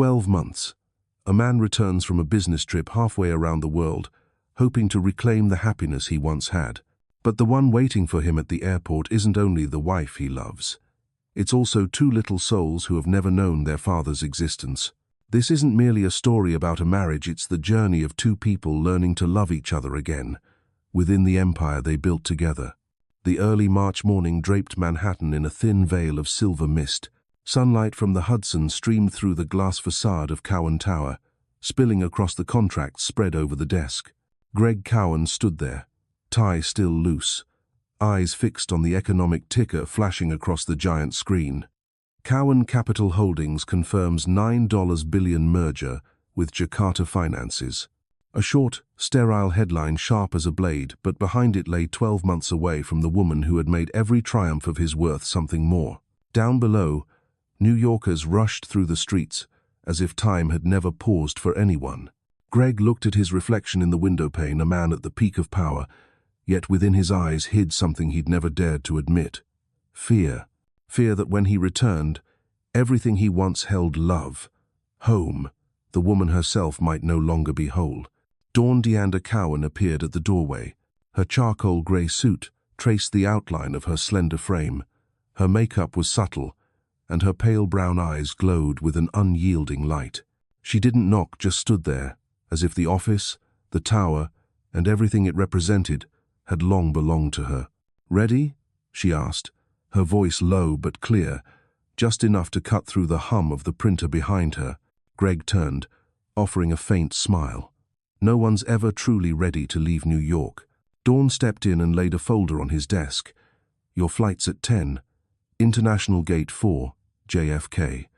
12 months. A man returns from a business trip halfway around the world, hoping to reclaim the happiness he once had. But the one waiting for him at the airport isn't only the wife he loves. It's also two little souls who have never known their father's existence. This isn't merely a story about a marriage, it's the journey of two people learning to love each other again, within the empire they built together. The early March morning draped Manhattan in a thin veil of silver mist. Sunlight from the Hudson streamed through the glass facade of Cowan Tower, spilling across the contracts spread over the desk. Greg Cowan stood there, tie still loose, eyes fixed on the economic ticker flashing across the giant screen. Cowan Capital Holdings confirms $9 billion merger with Jakarta Finances. A short, sterile headline sharp as a blade, but behind it lay 12 months away from the woman who had made every triumph of his worth something more. Down below, New Yorkers rushed through the streets, as if time had never paused for anyone. Greg looked at his reflection in the windowpane, a man at the peak of power, yet within his eyes hid something he'd never dared to admit. Fear. Fear that when he returned, everything he once held, love, home, the woman herself, might no longer be whole. Deander Cowan appeared at the doorway. Her charcoal grey suit traced the outline of her slender frame. Her makeup was subtle, and her pale brown eyes glowed with an unyielding light. She didn't knock, just stood there, as if the office, the tower, and everything it represented had long belonged to her. "Ready?" she asked, her voice low but clear, just enough to cut through the hum of the printer behind her. Greg turned, offering a faint smile. No one's ever truly ready to leave New York. Dawn stepped in and laid a folder on his desk. "Your flight's at 10. International Gate 4, JFK.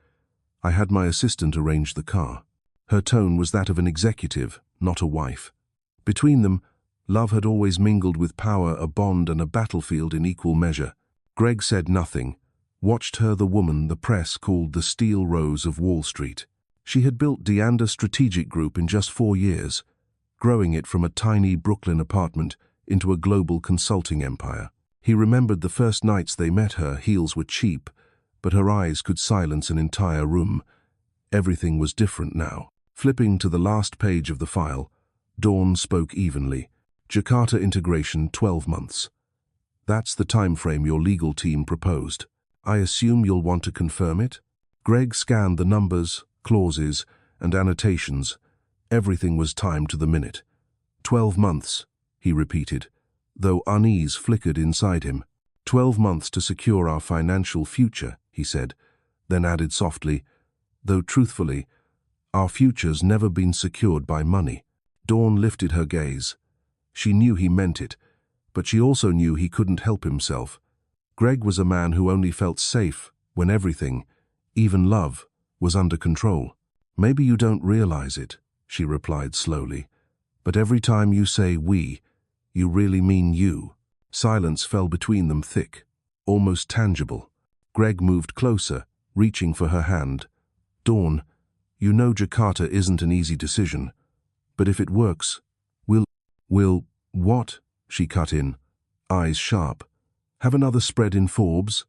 I had my assistant arrange the car." Her tone was that of an executive, not a wife. Between them, love had always mingled with power, a bond and a battlefield in equal measure. Greg said nothing, watched her, the woman the press called the Steel Rose of Wall Street. She had built Deander Strategic Group in just 4 years, growing it from a tiny Brooklyn apartment into a global consulting empire. He remembered the first nights they met. Her heels were cheap, but her eyes could silence an entire room. Everything was different now. Flipping to the last page of the file, Dawn spoke evenly. "Jakarta integration, 12 months. That's the time frame your legal team proposed. I assume you'll want to confirm it?" Greg scanned the numbers, clauses, and annotations. Everything was timed to the minute. 12 months, he repeated, though unease flickered inside him. 12 months to secure our financial future, he said, then added softly, though truthfully, our future's never been secured by money. Dawn lifted her gaze. She knew he meant it, but she also knew he couldn't help himself. Greg was a man who only felt safe when everything, even love, was under control. "Maybe you don't realize it," she replied slowly, "but every time you say we, you really mean you." Silence fell between them, thick, almost tangible. Greg moved closer, reaching for her hand. "Dawn, you know Jakarta isn't an easy decision, but if it works, we'll, what?" she cut in, eyes sharp. "Have another spread in Forbes?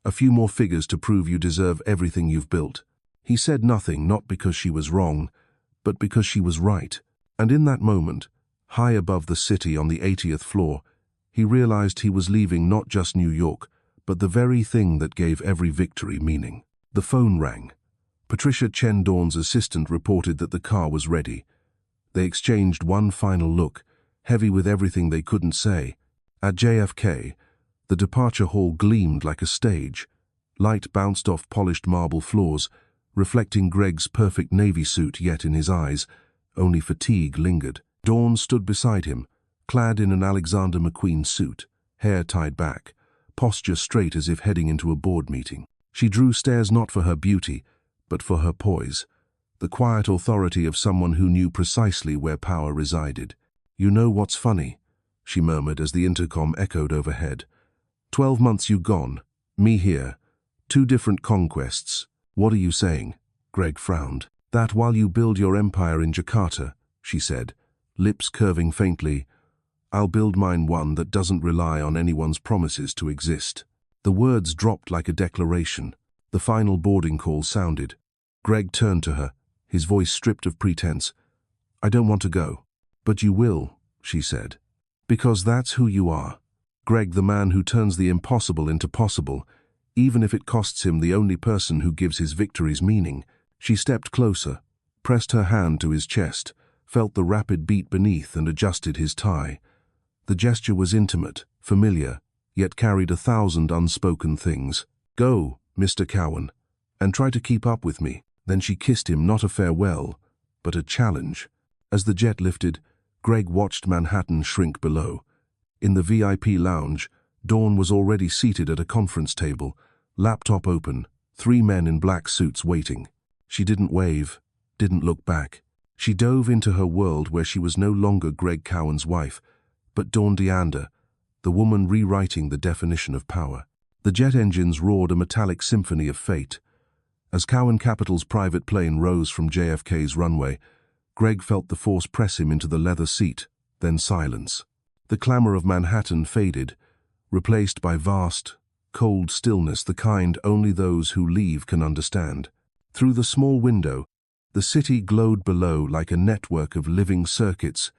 A few more figures to prove you deserve everything you've built?" He said nothing, not because she was wrong, but because she was right. And in that moment, high above the city on the 80th floor, he realized he was leaving not just New York, but the very thing that gave every victory meaning. The phone rang. Patricia Chen, Dawn's assistant, reported that the car was ready. They exchanged one final look, heavy with everything they couldn't say. At JFK, the departure hall gleamed like a stage. Light bounced off polished marble floors, reflecting Greg's perfect navy suit, yet in his eyes, only fatigue lingered. Dawn stood beside him, clad in an Alexander McQueen suit, hair tied back, posture straight as if heading into a board meeting. She drew stares not for her beauty, but for her poise, the quiet authority of someone who knew precisely where power resided. "You know what's funny?" she murmured as the intercom echoed overhead. 12 months you gone, me here. 2 different conquests. What are you saying?" Greg frowned. "That while you build your empire in Jakarta," she said, lips curving faintly, "I'll build mine, one that doesn't rely on anyone's promises to exist." The words dropped like a declaration. The final boarding call sounded. Greg turned to her, his voice stripped of pretense. "I don't want to go." "But you will," she said. "Because that's who you are." Greg, the man who turns the impossible into possible, even if it costs him the only person who gives his victories meaning. She stepped closer, pressed her hand to his chest, felt the rapid beat beneath and adjusted his tie. The gesture was intimate, familiar, yet carried 1,000 unspoken things. "Go, Mr. Cowan, and try to keep up with me." Then she kissed him, not a farewell, but a challenge. As the jet lifted, Greg watched Manhattan shrink below. In the VIP lounge, Dawn was already seated at a conference table, laptop open, 3 men in black suits waiting. She didn't wave, didn't look back. She dove into her world where she was no longer Greg Cowan's wife, but Dawn Deander, the woman rewriting the definition of power. The jet engines roared a metallic symphony of fate. As Cowan Capital's private plane rose from JFK's runway, Greg felt the force press him into the leather seat, then silence. The clamor of Manhattan faded, replaced by vast, cold stillness, the kind only those who leave can understand. Through the small window, the city glowed below like a network of living circuits,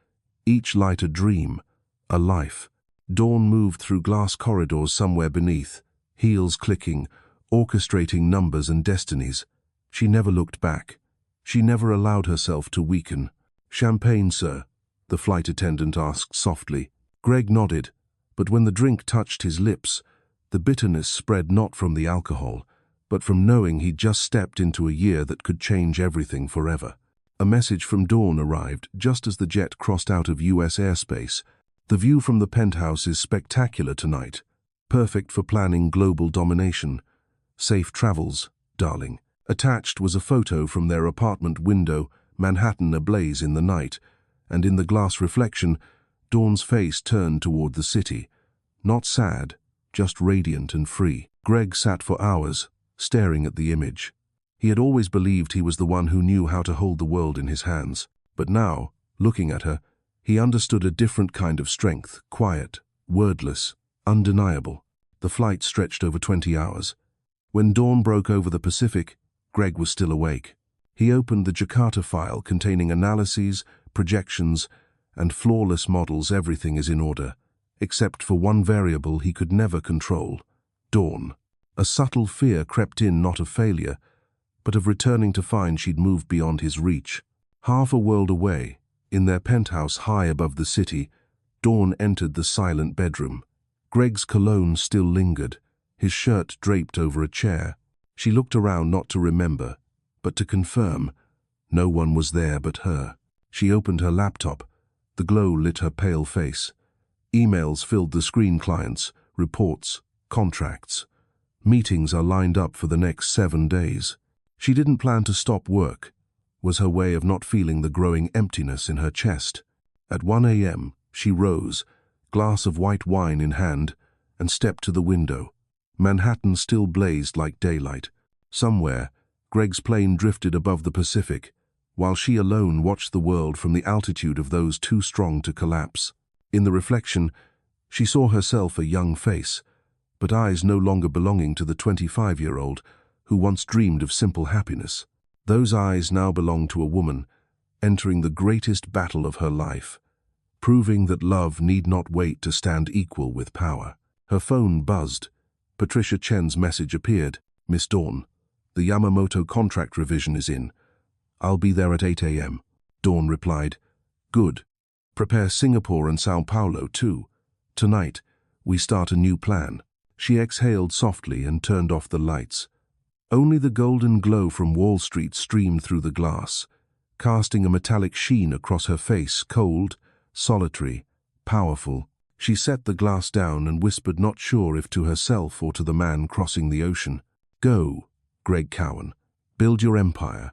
each light a dream, a life. Dawn moved through glass corridors somewhere beneath, heels clicking, orchestrating numbers and destinies. She never looked back. She never allowed herself to weaken. "Champagne, sir?" the flight attendant asked softly. Greg nodded, but when the drink touched his lips, the bitterness spread not from the alcohol, but from knowing he'd just stepped into a year that could change everything forever. A message from Dawn arrived just as the jet crossed out of US airspace. "The view from the penthouse is spectacular tonight, perfect for planning global domination. Safe travels, darling." Attached was a photo from their apartment window, Manhattan ablaze in the night, and in the glass reflection, Dawn's face turned toward the city. Not sad, just radiant and free. Greg sat for hours, staring at the image. He had always believed he was the one who knew how to hold the world in his hands. But now, looking at her, he understood a different kind of strength, quiet, wordless, undeniable. The flight stretched over 20 hours. When dawn broke over the Pacific, Greg was still awake. He opened the Jakarta file containing analyses, projections, and flawless models. Everything is in order, except for one variable he could never control: Dawn. A subtle fear crept in, not of failure, but of returning to find she'd moved beyond his reach. Half a world away, in their penthouse high above the city, Dawn entered the silent bedroom. Greg's cologne still lingered, his shirt draped over a chair. She looked around not to remember, but to confirm. No one was there but her. She opened her laptop. The glow lit her pale face. Emails filled the screen: clients, reports, contracts. Meetings are lined up for the next 7 days. She didn't plan to stop work, was her way of not feeling the growing emptiness in her chest. At 1 a.m., she rose, glass of white wine in hand, and stepped to the window. Manhattan still blazed like daylight. Somewhere, Greg's plane drifted above the Pacific, while she alone watched the world from the altitude of those too strong to collapse. In the reflection, she saw herself, a young face, but eyes no longer belonging to the 25-year-old who once dreamed of simple happiness. Those eyes now belonged to a woman entering the greatest battle of her life, proving that love need not wait to stand equal with power. Her phone buzzed. Patricia Chen's message appeared. "Miss Dawn, the Yamamoto contract revision is in. I'll be there at 8 a.m. Dawn replied, "Good. Prepare Singapore and Sao Paulo too. Tonight, we start a new plan." She exhaled softly and turned off the lights. Only the golden glow from Wall Street streamed through the glass, casting a metallic sheen across her face, cold, solitary, powerful. She set the glass down and whispered, not sure if to herself or to the man crossing the ocean, "Go, Greg Cowan. Build your empire.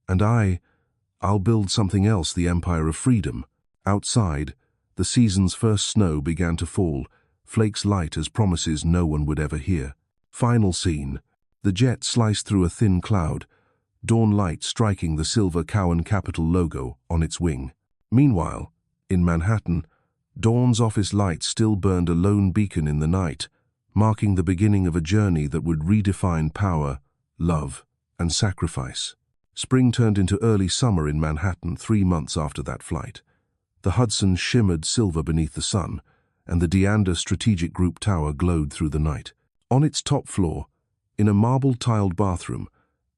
And I'll build something else, the empire of freedom." Outside, the season's first snow began to fall, flakes light as promises no one would ever hear. Final scene. The jet sliced through a thin cloud, dawn light striking the silver Cowan Capital logo on its wing. Meanwhile, in Manhattan, Dawn's office lights still burned a lone beacon in the night, marking the beginning of a journey that would redefine power, love, and sacrifice. Spring turned into early summer in Manhattan 3 months after that flight. The Hudson shimmered silver beneath the sun, and the Deander Strategic Group Tower glowed through the night. On its top floor, in a marble-tiled bathroom,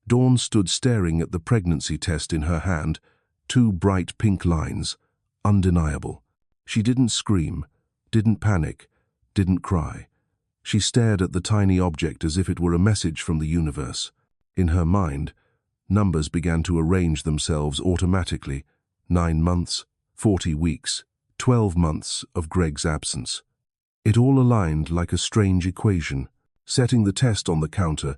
Dawn stood staring at the pregnancy test in her hand, 2 bright pink lines, undeniable. She didn't scream, didn't panic, didn't cry. She stared at the tiny object as if it were a message from the universe. In her mind, numbers began to arrange themselves automatically. 9 months, 40 weeks, 12 months of Greg's absence. It all aligned like a strange equation. Setting the test on the counter,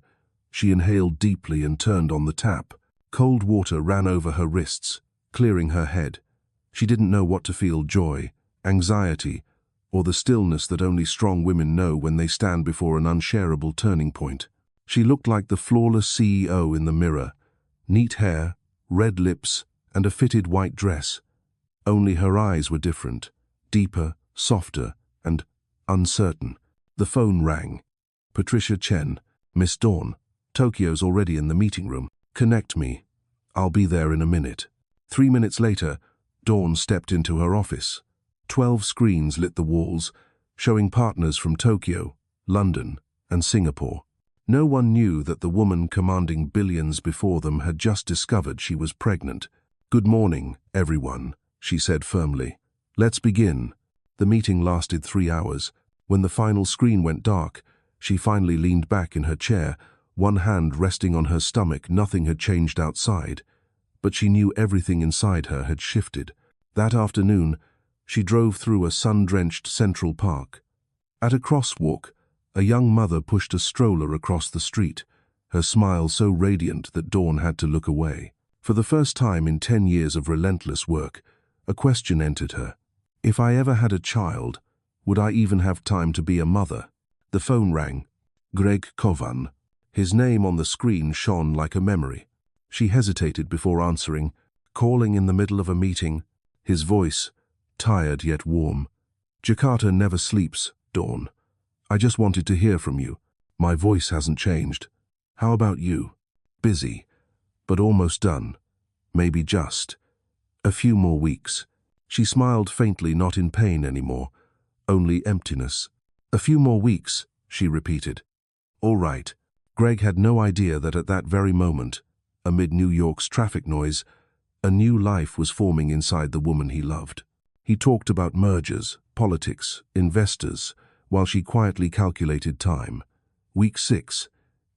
she inhaled deeply and turned on the tap. Cold water ran over her wrists, clearing her head. She didn't know what to feel: joy, anxiety, or the stillness that only strong women know when they stand before an unshareable turning point. She looked like the flawless CEO in the mirror. Neat hair, red lips, and a fitted white dress. Only her eyes were different, deeper, softer, and uncertain. The phone rang. Patricia Chen. Miss Dawn. Tokyo's already in the meeting room. Connect me. I'll be there in a minute. 3 minutes later, Dawn stepped into her office. 12 screens lit the walls, showing partners from Tokyo, London, and Singapore. No one knew that the woman commanding billions before them had just discovered she was pregnant. "Good morning, everyone," she said firmly. "Let's begin." The meeting lasted 3 hours. When the final screen went dark, she finally leaned back in her chair, one hand resting on her stomach. Nothing had changed outside, but she knew everything inside her had shifted. That afternoon, she drove through a sun-drenched Central Park. At a crosswalk, a young mother pushed a stroller across the street, her smile so radiant that Dawn had to look away. For the first time in 10 years of relentless work, a question entered her. If I ever had a child, would I even have time to be a mother? The phone rang. Greg Cowan. His name on the screen shone like a memory. She hesitated before answering, calling in the middle of a meeting, his voice tired yet warm. "Jakarta never sleeps, Dawn. I just wanted to hear from you. My voice hasn't changed. How about you?" "Busy, but almost done. Maybe just a few more weeks." She smiled faintly, not in pain anymore, only emptiness. "A few more weeks," she repeated. "All right." Greg had no idea that at that very moment, amid New York's traffic noise, a new life was forming inside the woman he loved. He talked about mergers, politics, investors, while she quietly calculated time. Week 6.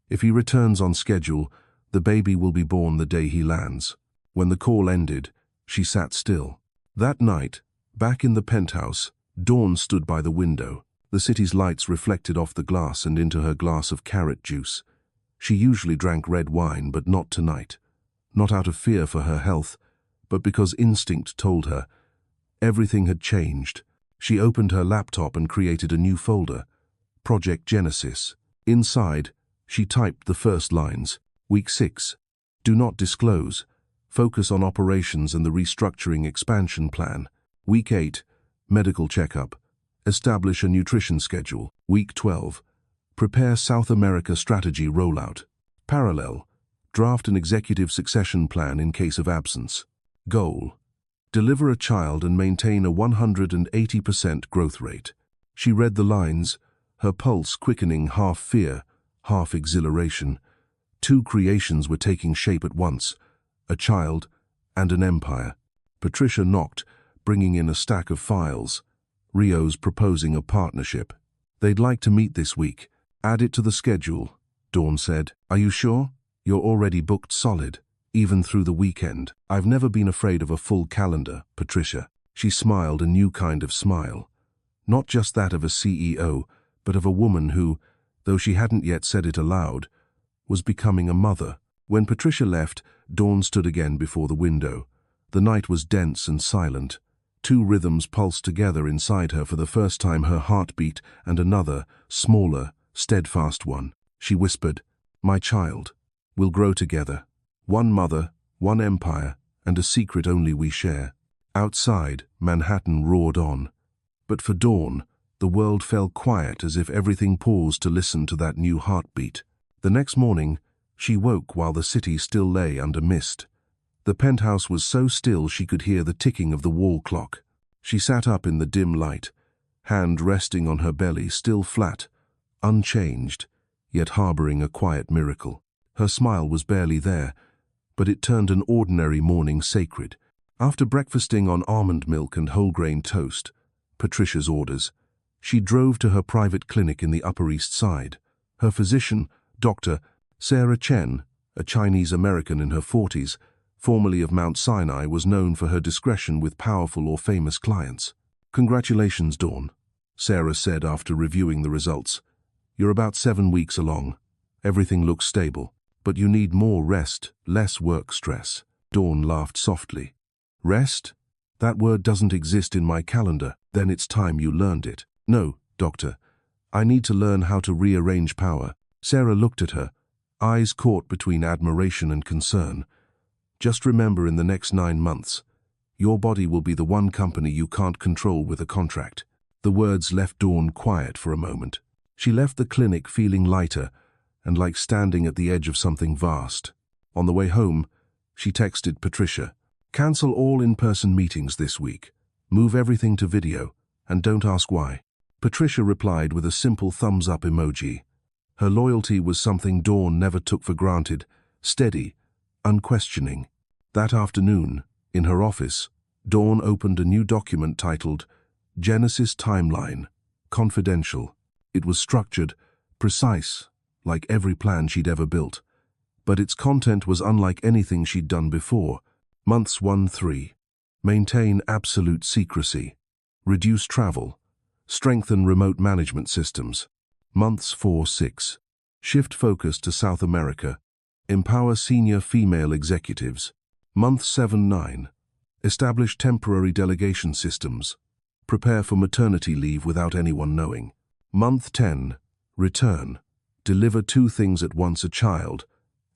If he returns on schedule, the baby will be born the day he lands. When the call ended, she sat still. That night, back in the penthouse, Dawn stood by the window. The city's lights reflected off the glass and into her glass of carrot juice. She usually drank red wine, but not tonight. Not out of fear for her health, but because instinct told her. Everything had changed. She opened her laptop and created a new folder, Project Genesis. Inside, she typed the first lines. Week 6. Do not disclose. Focus on operations and the restructuring expansion plan. Week 8. Medical checkup. Establish a nutrition schedule. Week 12. Prepare South America strategy rollout. Parallel. Draft an executive succession plan in case of absence. Goal. Deliver a child and maintain a 180% growth rate. She read the lines, her pulse quickening, half fear, half exhilaration. 2 creations were taking shape at once, a child and an empire. Patricia knocked, bringing in a stack of files. Rio's proposing a partnership. "They'd like to meet this week. Add it to the schedule," Dawn said. "Are you sure? You're already booked solid, even through the weekend." "I've never been afraid of a full calendar, Patricia." She smiled, a new kind of smile. Not just that of a CEO, but of a woman who, though she hadn't yet said it aloud, was becoming a mother. When Patricia left, Dawn stood again before the window. The night was dense and silent. 2 rhythms pulsed together inside her for the first time, her heartbeat and another, smaller, steadfast one. She whispered, "My child, we'll grow together. One mother, one empire, and a secret only we share." Outside, Manhattan roared on. But for Dawn, the world fell quiet, as if everything paused to listen to that new heartbeat. The next morning, She woke while the city still lay under mist. The penthouse was so still she could hear the ticking of the wall clock. She sat up in the dim light, hand resting on her belly, still flat, unchanged, yet harboring a quiet miracle. Her smile was barely there, but it turned an ordinary morning sacred. After breakfasting on almond milk and whole grain toast, Patricia's orders, she drove to her private clinic in the Upper East Side. Her physician, Dr. Sarah Chen, a Chinese-American in her 40s, formerly of Mount Sinai, was known for her discretion with powerful or famous clients. "Congratulations, Dawn," Sarah said after reviewing the results. "You're about 7 weeks along. Everything looks stable, but you need more rest, less work stress." Dawn laughed softly. "Rest? That word doesn't exist in my calendar. Then it's time you learned it." "No, doctor. I need to learn how to rearrange power." Sarah looked at her, eyes caught between admiration and concern. "Just remember, in the next 9 months, your body will be the one company you can't control with a contract." The words left Dawn quiet for a moment. She left the clinic feeling lighter and like standing at the edge of something vast. On the way home, she texted Patricia, "Cancel all in-person meetings this week. Move everything to video, and don't ask why." Patricia replied with a simple thumbs-up emoji. Her loyalty was something Dawn never took for granted, steady, unquestioning. That afternoon, in her office, Dawn opened a new document titled Genesis Timeline, Confidential. It was structured, precise, like every plan she'd ever built. But its content was unlike anything she'd done before. Months 1-3. Maintain absolute secrecy. Reduce travel. Strengthen remote management systems. Months 4-6. Shift focus to South America. Empower senior female executives. Month 7-9. Establish temporary delegation systems. Prepare for maternity leave without anyone knowing. Month 10. Return. Deliver 2 things at once: a child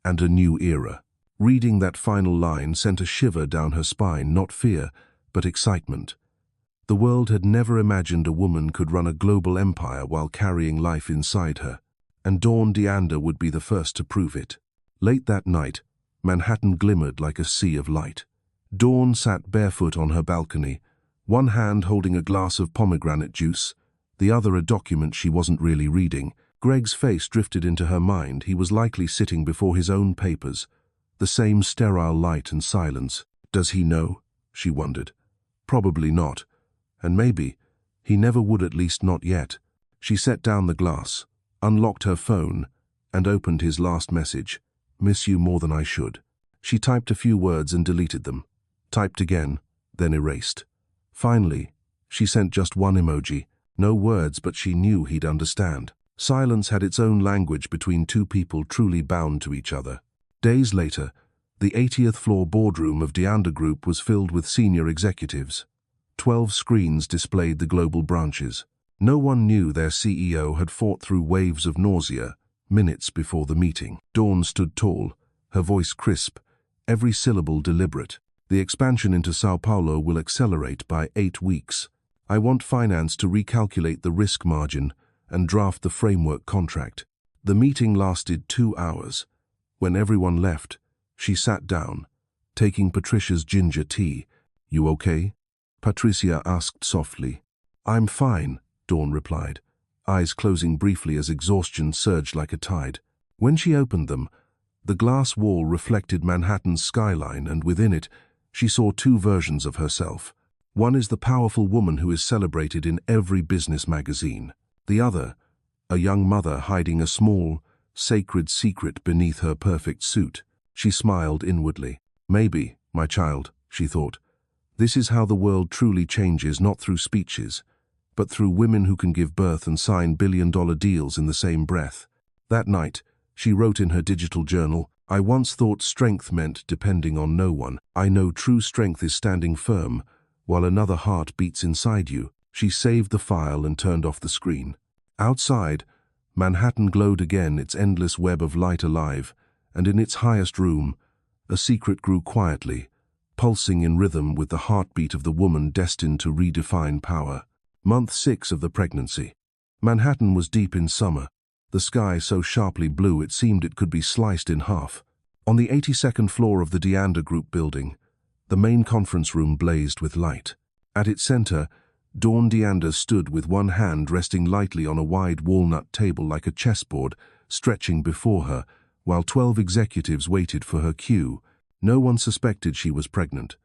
and a new era. Reading that final line sent a shiver down her spine, not fear, but excitement. The world had never imagined a woman could run a global empire while carrying life inside her, and Dawn Deander would be the first to prove it. Late that night, Manhattan glimmered like a sea of light. Dawn sat barefoot on her balcony, one hand holding a glass of pomegranate juice, the other a document she wasn't really reading. Greg's face drifted into her mind. He was likely sitting before his own papers, the same sterile light and silence. Does he know? She wondered. Probably not. And maybe he never would, at least not yet. She set down the glass, unlocked her phone, and opened his last message. "Miss you more than I should." She typed a few words and deleted them. Typed again, then erased. Finally, she sent just one emoji. No words, but she knew he'd understand. Silence had its own language between two people truly bound to each other. Days later, the 80th floor boardroom of Deander Group was filled with senior executives. 12 screens displayed the global branches. No one knew their CEO had fought through waves of nausea minutes before the meeting. Dawn stood tall, her voice crisp, every syllable deliberate. "The expansion into Sao Paulo will accelerate by 8 weeks. I want finance to recalculate the risk margin and draft the framework contract." The meeting lasted 2 hours. When everyone left, she sat down, taking Patricia's ginger tea. "You okay?" Patricia asked softly. "I'm fine," Dawn replied, eyes closing briefly as exhaustion surged like a tide. When she opened them, the glass wall reflected Manhattan's skyline, and within it, she saw 2 versions of herself. One is the powerful woman who is celebrated in every business magazine. The other, a young mother hiding a small, sacred secret beneath her perfect suit. She smiled inwardly. "Maybe, my child," she thought, "this is how the world truly changes, not through speeches, but through women who can give birth and sign billion-dollar deals in the same breath." That night, she wrote in her digital journal, "I once thought strength meant depending on no one. I know true strength is standing firm while another heart beats inside you." She saved the file and turned off the screen. Outside, Manhattan glowed again, its endless web of light alive, and in its highest room, a secret grew quietly, pulsing in rhythm with the heartbeat of the woman destined to redefine power. Month 6 of the pregnancy. Manhattan was deep in summer. the sky so sharply blue it seemed it could be sliced in half. On the 82nd floor of the Deander Group building, the main conference room blazed with light. At its center, Dawn Deander stood with one hand resting lightly on a wide walnut table like a chessboard, stretching before her, while 12 executives waited for her cue. No one suspected she was pregnant.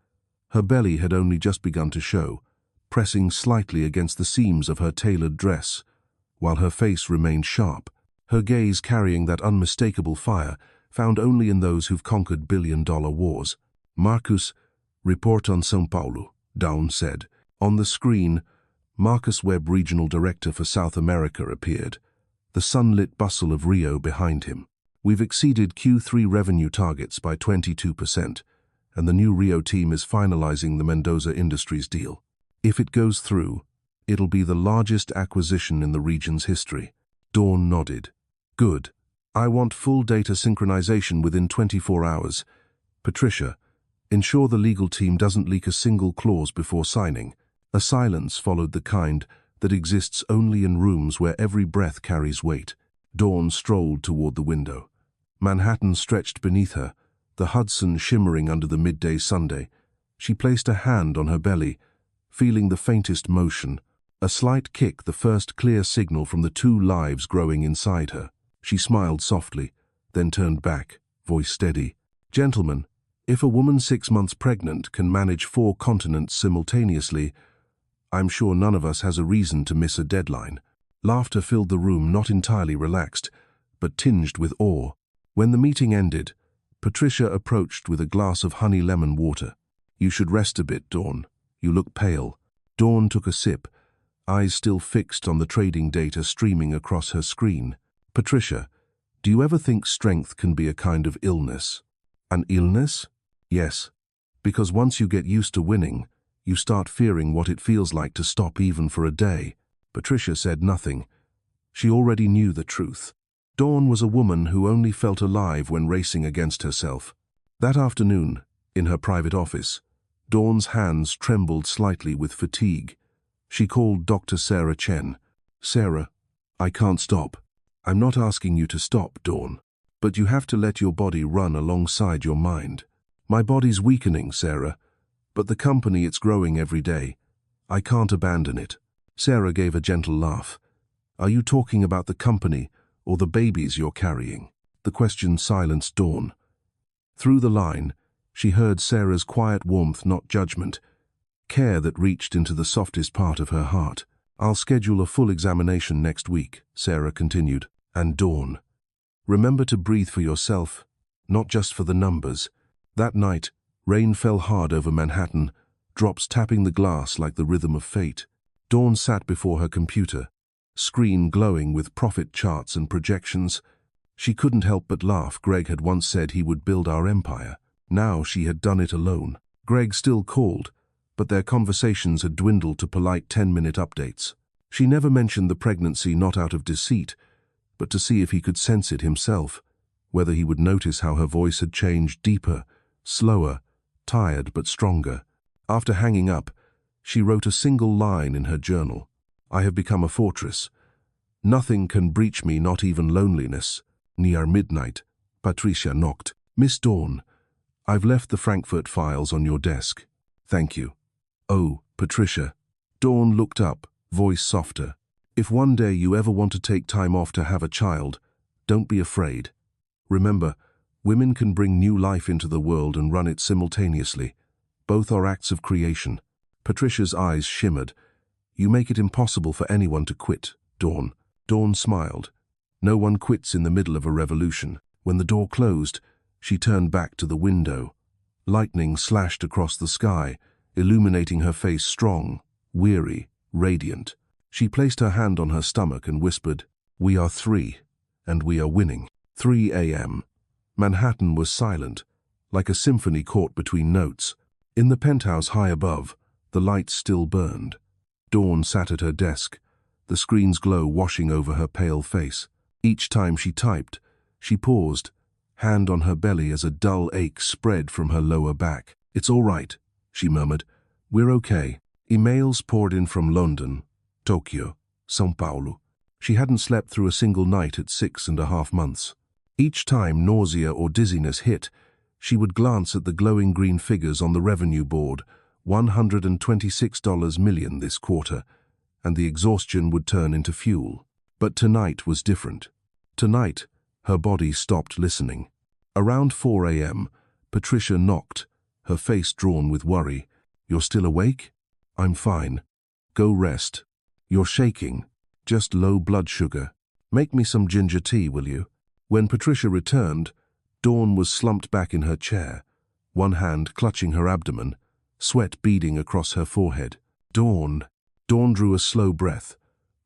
Her belly had only just begun to show, pressing slightly against the seams of her tailored dress, while her face remained sharp, her gaze carrying that unmistakable fire found only in those who've conquered billion-dollar wars. "Marcus, report on São Paulo," Dawn said. On the screen, Marcus Webb, regional director for South America, appeared, the sunlit bustle of Rio behind him. "We've exceeded Q3 revenue targets by 22%, and the new Rio team is finalizing the Mendoza Industries deal. If it goes through, it'll be the largest acquisition in the region's history." Dawn nodded. "Good. I want full data synchronization within 24 hours. Patricia, ensure the legal team doesn't leak a single clause before signing." A silence followed, the kind that exists only in rooms where every breath carries weight. Dawn strolled toward the window. Manhattan stretched beneath her, the Hudson shimmering under the midday Sunday. She placed a hand on her belly, feeling the faintest motion, a slight kick, the first clear signal from the two lives growing inside her. She smiled softly, then turned back, voice steady. "Gentlemen, if a woman 6 months pregnant can manage 4 continents simultaneously, I'm sure none of us has a reason to miss a deadline." Laughter filled the room, not entirely relaxed, but tinged with awe. When the meeting ended, Patricia approached with a glass of honey lemon water. "You should rest a bit, Dawn. You look pale." Dawn took a sip, eyes still fixed on the trading data streaming across her screen. "Patricia, do you ever think strength can be a kind of illness?" "An illness?" "Yes, because once you get used to winning, you start fearing what it feels like to stop even for a day." Patricia said nothing. She already knew the truth. Dawn was a woman who only felt alive when racing against herself. That afternoon, in her private office, Dawn's hands trembled slightly with fatigue. She called Dr. Sarah Chen. "Sarah, I can't stop." "I'm not asking you to stop, Dawn, but you have to let your body run alongside your mind." "My body's weakening, Sarah, but the company, it's growing every day. I can't abandon it." Sarah gave a gentle laugh. "Are you talking about the company or the babies you're carrying?" The question silenced Dawn. Through the line, she heard Sarah's quiet warmth, not judgment, care that reached into the softest part of her heart. "I'll schedule a full examination next week," Sarah continued. "And Dawn, remember to breathe for yourself, not just for the numbers." That night, rain fell hard over Manhattan, drops tapping the glass like the rhythm of fate. Dawn sat before her computer, screen glowing with profit charts and projections. She couldn't help but laugh. Greg had once said he would build our empire. Now she had done it alone. Greg still called, but their conversations had dwindled to polite 10-minute updates. She never mentioned the pregnancy, not out of deceit, but to see if he could sense it himself, whether he would notice how her voice had changed, deeper, slower, tired but stronger. After hanging up, she wrote a single line in her journal. "I have become a fortress. Nothing can breach me, not even loneliness." Near midnight, Patricia knocked. "Miss Dawn, I've left the Frankfurt files on your desk." "Thank you." "Oh, Patricia." Dawn looked up, voice softer. "If one day you ever want to take time off to have a child, don't be afraid. Remember, women can bring new life into the world and run it simultaneously. Both are acts of creation." Patricia's eyes shimmered. "You make it impossible for anyone to quit, Dawn." Dawn smiled. "No one quits in the middle of a revolution." When the door closed, she turned back to the window. Lightning slashed across the sky, illuminating her face, strong, weary, radiant. She placed her hand on her stomach and whispered, "We are 3, and we are winning." 3 a.m. Manhattan was silent, like a symphony caught between notes. In the penthouse high above, the lights still burned. Dawn sat at her desk, the screen's glow washing over her pale face. Each time she typed, she paused, hand on her belly as a dull ache spread from her lower back. "It's all right," she murmured. "We're okay." Emails poured in from London, Tokyo, São Paulo. She hadn't slept through a single night at 6.5 months. Each time nausea or dizziness hit, she would glance at the glowing green figures on the revenue board, $126 million this quarter, and the exhaustion would turn into fuel. But tonight was different. Tonight, her body stopped listening. Around 4 a.m., Patricia knocked, her face drawn with worry. "You're still awake?" "I'm fine. Go rest." "You're shaking. Just low blood sugar. Make me some ginger tea, will you?" When Patricia returned, Dawn was slumped back in her chair, one hand clutching her abdomen, sweat beading across her forehead. Dawn drew a slow breath,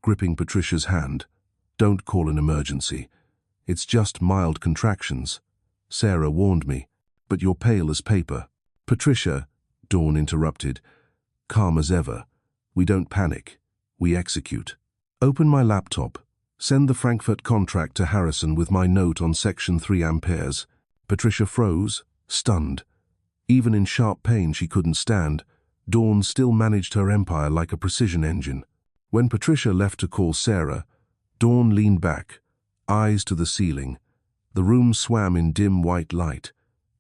gripping Patricia's hand. "Don't call an emergency. It's just mild contractions. Sarah warned me. But you're pale as paper." "Patricia," Dawn interrupted, calm as ever. "We don't panic. We execute. Open my laptop. Send the Frankfurt contract to Harrison with my note on section 3 amperes. Patricia froze, stunned. Even in sharp pain she couldn't stand, Dawn still managed her empire like a precision engine. When Patricia left to call Sarah, Dawn leaned back, eyes to the ceiling. The room swam in dim white light.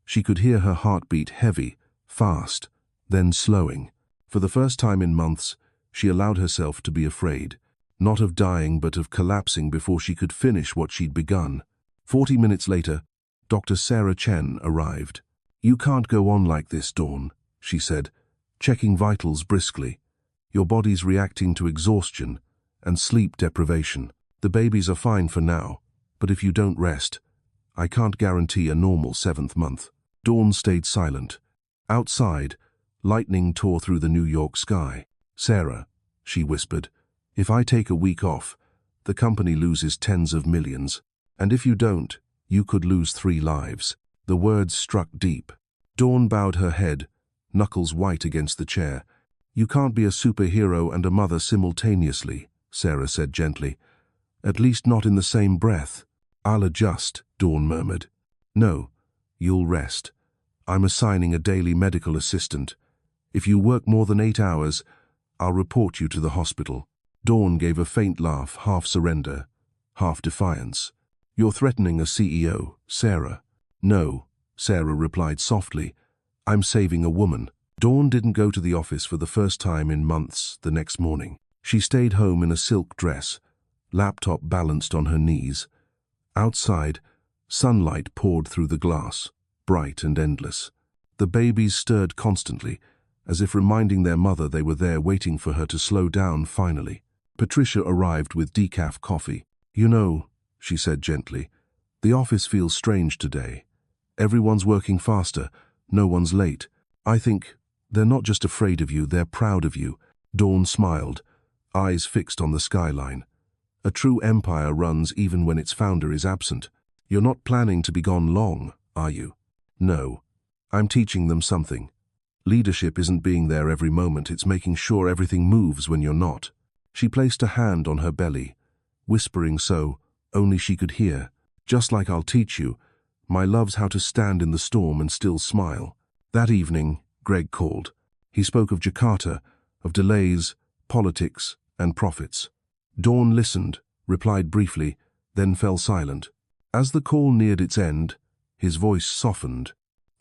She could hear her heartbeat heavy, fast, then slowing. For the first time in months, she allowed herself to be afraid. Not of dying, but of collapsing before she could finish what she'd begun. 40 minutes later, Dr. Sarah Chen arrived. "You can't go on like this, Dawn," she said, checking vitals briskly. "Your body's reacting to exhaustion and sleep deprivation. The babies are fine for now, but if you don't rest, I can't guarantee a normal 7th month." Dawn stayed silent. Outside, lightning tore through the New York sky. "Sarah," she whispered, "if I take a week off, the company loses tens of millions. And if you don't, you could lose 3 lives." The words struck deep. Dawn bowed her head, knuckles white against the chair. "You can't be a superhero and a mother simultaneously," Sarah said gently. "At least not in the same breath." "I'll adjust," Dawn murmured. "No, you'll rest. I'm assigning a daily medical assistant. If you work more than 8 hours, I'll report you to the hospital." Dawn gave a faint laugh, half surrender, half defiance. "You're threatening a CEO, Sarah." "No," Sarah replied softly. "I'm saving a woman." Dawn didn't go to the office for the first time in months the next morning. She stayed home in a silk dress, laptop balanced on her knees. Outside, sunlight poured through the glass, bright and endless. The babies stirred constantly, as if reminding their mother they were there waiting for her to slow down finally. Patricia arrived with decaf coffee. "You know," she said gently, "the office feels strange today. Everyone's working faster, no one's late. I think they're not just afraid of you, they're proud of you." Dawn smiled, eyes fixed on the skyline. "A true empire runs even when its founder is absent. You're not planning to be gone long, are you?" "No. I'm teaching them something. Leadership isn't being there every moment, it's making sure everything moves when you're not." She placed a hand on her belly, whispering so only she could hear. "Just like I'll teach you, my love's how to stand in the storm and still smile." That evening, Greg called. He spoke of Jakarta, of delays, politics, and profits. Dawn listened, replied briefly, then fell silent. As the call neared its end, his voice softened.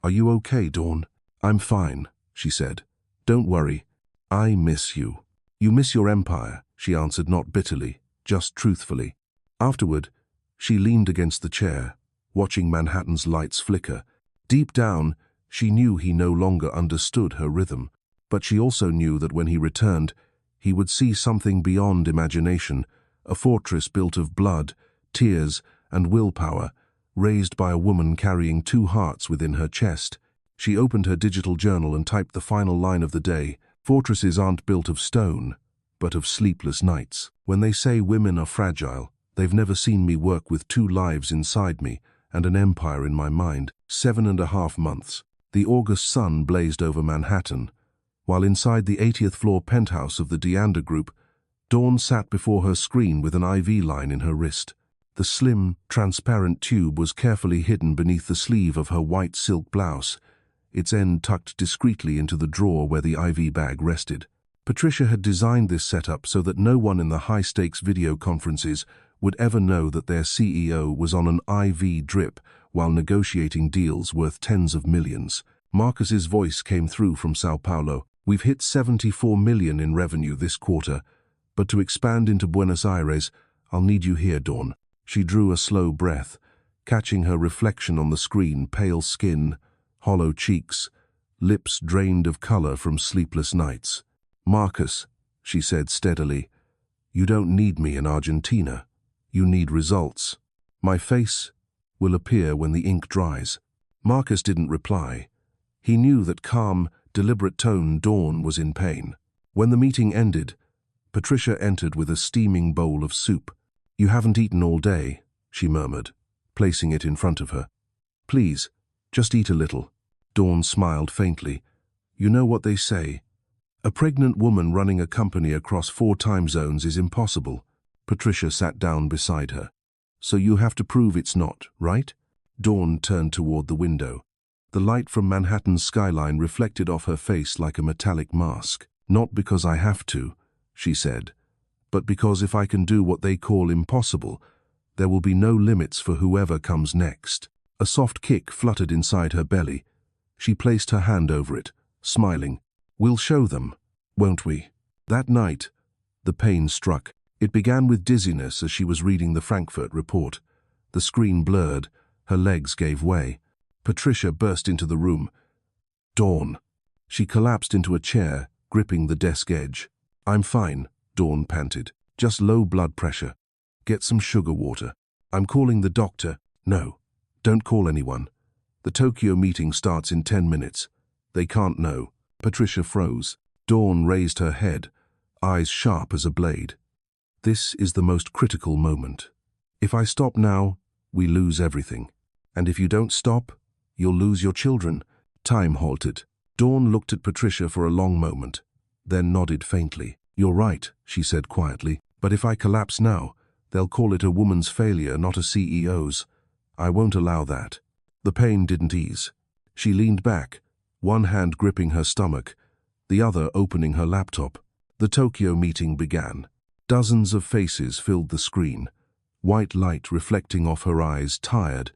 "Are you okay, Dawn?" "I'm fine," she said. "Don't worry. I miss you." "You miss your empire," she answered, not bitterly, just truthfully. Afterward, she leaned against the chair, watching Manhattan's lights flicker. Deep down, she knew he no longer understood her rhythm, but she also knew that when he returned, he would see something beyond imagination, a fortress built of blood, tears, and willpower, raised by a woman carrying 2 hearts within her chest. She opened her digital journal and typed the final line of the day. "Fortresses aren't built of stone, but of sleepless nights. When they say women are fragile, they've never seen me work with 2 lives inside me and an empire in my mind." 7.5 months. The August sun blazed over Manhattan, while inside the 80th floor penthouse of the Deander Group, Dawn sat before her screen with an IV line in her wrist. The slim, transparent tube was carefully hidden beneath the sleeve of her white silk blouse, its end tucked discreetly into the drawer where the IV bag rested. Patricia had designed this setup so that no one in the high-stakes video conferences would ever know that their CEO was on an IV drip while negotiating deals worth tens of millions. Marcus's voice came through from Sao Paulo. "We've hit 74 million in revenue this quarter, but to expand into Buenos Aires, I'll need you here, Dawn." She drew a slow breath, catching her reflection on the screen, pale skin, hollow cheeks, lips drained of color from sleepless nights. "Marcus," she said steadily, "you don't need me in Argentina. You need results. My face will appear when the ink dries." Marcus didn't reply. He knew that calm, deliberate tone Dawn was in pain. When the meeting ended, Patricia entered with a steaming bowl of soup. "You haven't eaten all day," she murmured, placing it in front of her. "Please, just eat a little." Dawn smiled faintly. "You know what they say. A pregnant woman running a company across 4 time zones is impossible." Patricia sat down beside her. "So you have to prove it's not, right?" Dawn turned toward the window. The light from Manhattan's skyline reflected off her face like a metallic mask. "Not because I have to," she said, "but because if I can do what they call impossible, there will be no limits for whoever comes next." A soft kick fluttered inside her belly. She placed her hand over it, smiling. "We'll show them, won't we?" That night, the pain struck. It began with dizziness as she was reading the Frankfurt report. The screen blurred, her legs gave way. Patricia burst into the room. "Dawn." She collapsed into a chair, gripping the desk edge. "I'm fine," Dawn panted. "Just low blood pressure. Get some sugar water." "I'm calling the doctor." "No, don't call anyone. The Tokyo meeting starts in 10 minutes. They can't know." Patricia froze. Dawn raised her head, eyes sharp as a blade. "This is the most critical moment. If I stop now, we lose everything. And if you don't stop, you'll lose your children." Time halted. Dawn looked at Patricia for a long moment, then nodded faintly. "You're right," she said quietly. "But if I collapse now, they'll call it a woman's failure, not a CEO's. I won't allow that." The pain didn't ease. She leaned back, one hand gripping her stomach, the other opening her laptop. The Tokyo meeting began. Dozens of faces filled the screen, white light reflecting off her eyes, tired,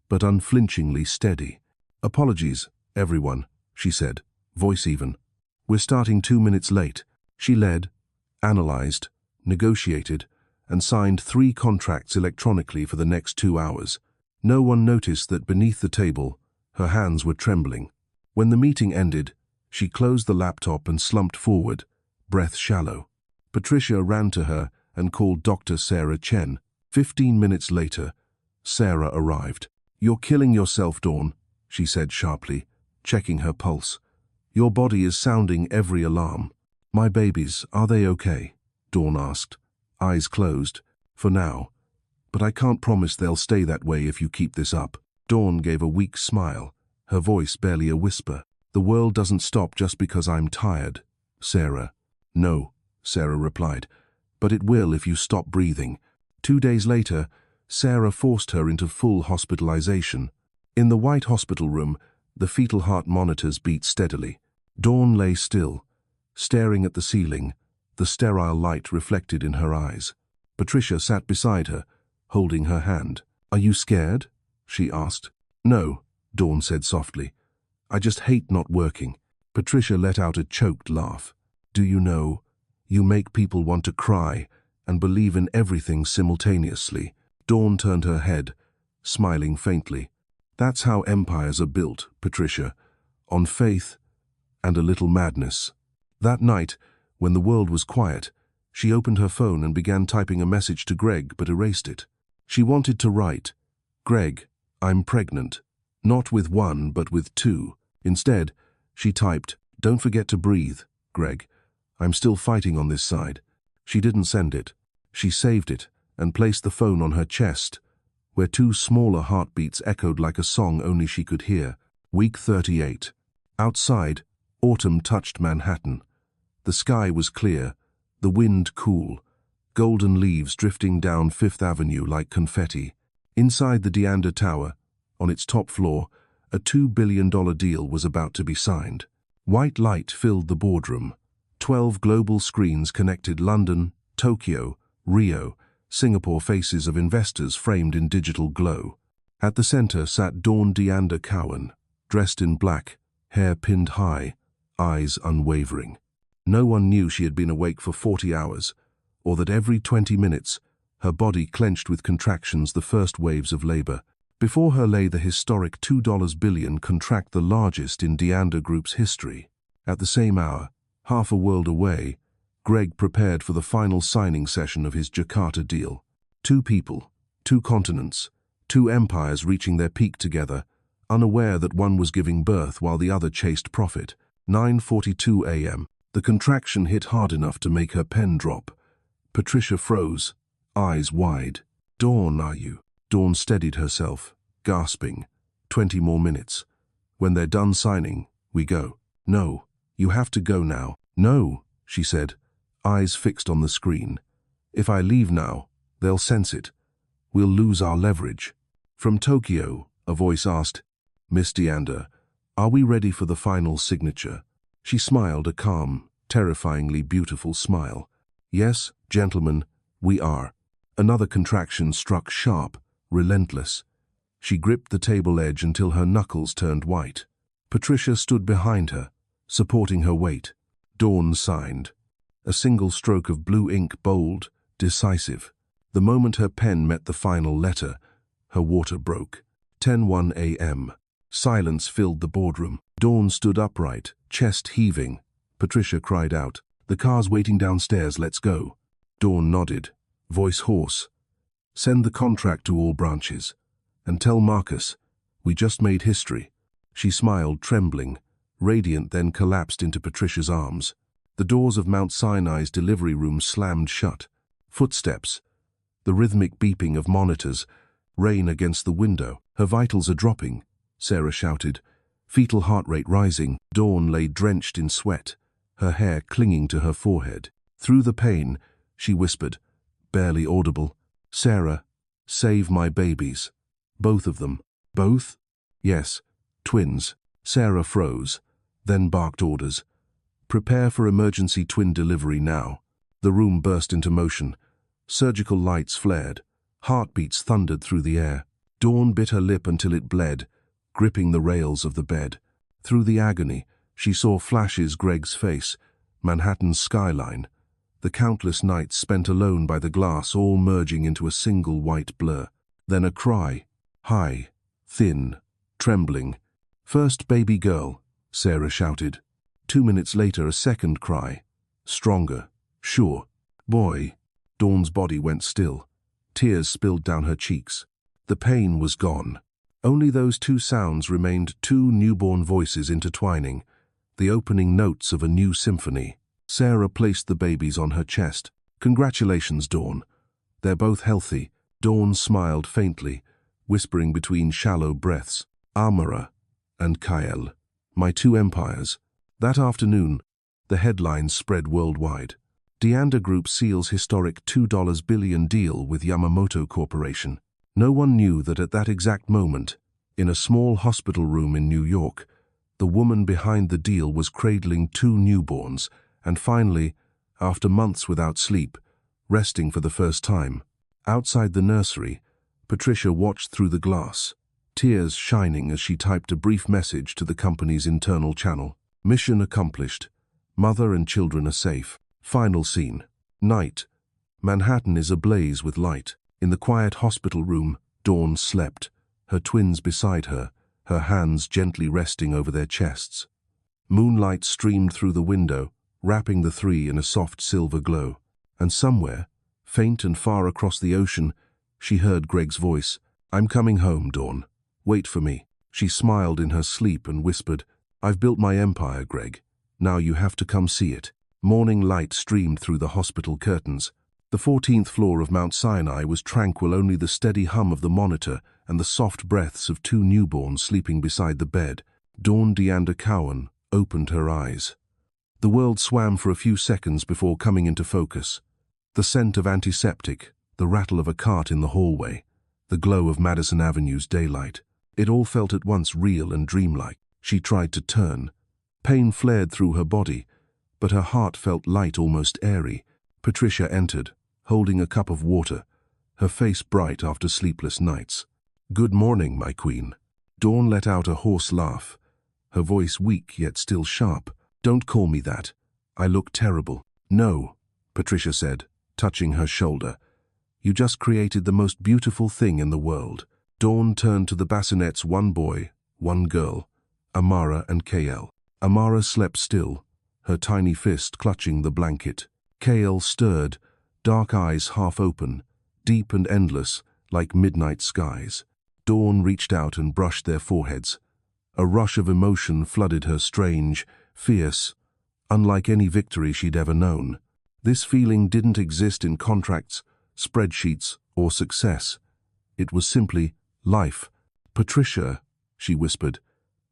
but unflinchingly steady. "Apologies, everyone," she said, voice even. "We're starting 2 minutes late." She led, analyzed, negotiated, and signed 3 contracts electronically for the next 2 hours. No one noticed that beneath the table, her hands were trembling. When the meeting ended, she closed the laptop and slumped forward, breath shallow. Patricia ran to her and called Dr. Sarah Chen. 15 minutes later, Sarah arrived. "You're killing yourself, Dawn," she said sharply, checking her pulse. "Your body is sounding every alarm." "My babies, are they okay?" Dawn asked, eyes closed, "For now. But I can't promise they'll stay that way if you keep this up." Dawn gave a weak smile, her voice barely a whisper. "The world doesn't stop just because I'm tired, Sarah." "No," Sarah replied, "but it will if you stop breathing." 2 days later, Sarah forced her into full hospitalization. In the white hospital room, the fetal heart monitors beat steadily. Dawn lay still, staring at the ceiling, the sterile light reflected in her eyes. Patricia sat beside her, holding her hand. "Are you scared?" she asked. "No," Dawn said softly. "I just hate not working." Patricia let out a choked laugh. "Do you know, you make people want to cry and believe in everything simultaneously." Dawn turned her head, smiling faintly. "That's how empires are built, Patricia, on faith and a little madness." That night, when the world was quiet, she opened her phone and began typing a message to Greg but erased it. She wanted to write, "Greg, I'm pregnant. Not with 1, but with 2. Instead, she typed, "Don't forget to breathe, Greg. I'm still fighting on this side." She didn't send it. She saved it and placed the phone on her chest, where 2 smaller heartbeats echoed like a song only she could hear. Week 38. Outside, autumn touched Manhattan. The sky was clear, the wind cool, golden leaves drifting down Fifth Avenue like confetti. Inside the Deander Tower, on its top floor, a $2 billion deal was about to be signed. White light filled the boardroom. 12 global screens connected London, Tokyo, Rio, Singapore, faces of investors framed in digital glow. At the center sat Deander Cowan, dressed in black, hair pinned high, eyes unwavering. No one knew she had been awake for 40 hours, or that every 20 minutes, her body clenched with contractions, the first waves of labor. Before her lay the historic $2 billion contract, the largest in Deander Group's history. At the same hour, half a world away, Greg prepared for the final signing session of his Jakarta deal. Two people, two continents, two empires reaching their peak together, unaware that one was giving birth while the other chased profit. 9:42 a.m. The contraction hit hard enough to make her pen drop. Patricia froze, eyes wide. "Dawn, are you?" Dawn steadied herself, gasping. 20 more minutes. "When they're done signing, we go." "No, you have to go now." "No," she said, eyes fixed on the screen. "If I leave now, they'll sense it. We'll lose our leverage." From Tokyo, a voice asked, "Miss Deander, are we ready for the final signature?" She smiled, a calm, terrifyingly beautiful smile. "Yes, gentlemen, we are." Another contraction struck sharp, relentless. She gripped the table edge until her knuckles turned white. Patricia stood behind her, supporting her weight. Dawn signed. A single stroke of blue ink, bold, decisive. The moment her pen met the final letter, her water broke. 10:01 a.m. Silence filled the boardroom. Dawn stood upright, chest heaving. Patricia cried out, "The car's waiting downstairs, let's go." Dawn nodded, voice hoarse. "Send the contract to all branches. And tell Marcus, we just made history." She smiled, trembling, radiant, then collapsed into Patricia's arms. The doors of Mount Sinai's delivery room slammed shut. Footsteps, the rhythmic beeping of monitors, rain against the window. "Her vitals are dropping," Sarah shouted, fetal heart rate rising. Dawn lay drenched in sweat, her hair clinging to her forehead. Through the pain, she whispered, barely audible, "Sarah, save my babies." "Both of them." "Both?" "Yes, twins." Sarah froze, then barked orders. "Prepare for emergency twin delivery now." The room burst into motion. Surgical lights flared. Heartbeats thundered through the air. Dawn bit her lip until it bled, gripping the rails of the bed. Through the agony, she saw flashes: Greg's face, Manhattan's skyline, the countless nights spent alone by the glass, all merging into a single white blur. Then a cry, high, thin, trembling. "First baby girl," Sarah shouted. 2 minutes later, a second cry, stronger, sure. "Boy." Dawn's body went still. Tears spilled down her cheeks. The pain was gone. Only those two sounds remained, two newborn voices intertwining, the opening notes of a new symphony. Sarah placed the babies on her chest. "Congratulations, Dawn. They're both healthy." Dawn smiled faintly, whispering between shallow breaths, "Amara and Kael, my two empires." That afternoon, the headlines spread worldwide. Deander Group seals historic $2 billion deal with Yamamoto Corporation. No one knew that at that exact moment, in a small hospital room in New York, the woman behind the deal was cradling two newborns, and finally, after months without sleep, resting for the first time. Outside the nursery, Patricia watched through the glass, tears shining as she typed a brief message to the company's internal channel. "Mission accomplished. Mother and children are safe." Final scene. Night. Manhattan is ablaze with light. In the quiet hospital room, Dawn slept, her twins beside her, her hands gently resting over their chests. Moonlight streamed through the window, wrapping the three in a soft silver glow. And somewhere, faint and far across the ocean, she heard Greg's voice. "I'm coming home, Dawn. Wait for me." She smiled in her sleep and whispered, "I've built my empire, Greg. Now you have to come see it." Morning light streamed through the hospital curtains. The 14th floor of Mount Sinai was tranquil, only the steady hum of the monitor and the soft breaths of two newborns sleeping beside the bed. Dawn Deander Cowan opened her eyes. The world swam for a few seconds before coming into focus. The scent of antiseptic, the rattle of a cart in the hallway, the glow of Madison Avenue's daylight. It all felt at once real and dreamlike. She tried to turn. Pain flared through her body, but her heart felt light, almost airy. Patricia entered, holding a cup of water, her face bright after sleepless nights. "Good morning, my queen." Dawn let out a hoarse laugh, her voice weak yet still sharp. "Don't call me that. I look terrible." "No," Patricia said, touching her shoulder. "You just created the most beautiful thing in the world." Dawn turned to the bassinets, one boy, one girl, Amara and Kael. Amara slept still, her tiny fist clutching the blanket. Kael stirred, dark eyes half open, deep and endless, like midnight skies. Dawn reached out and brushed their foreheads. A rush of emotion flooded her, strange, fierce, unlike any victory she'd ever known. This feeling didn't exist in contracts, spreadsheets, or success. It was simply life. "Patricia," she whispered,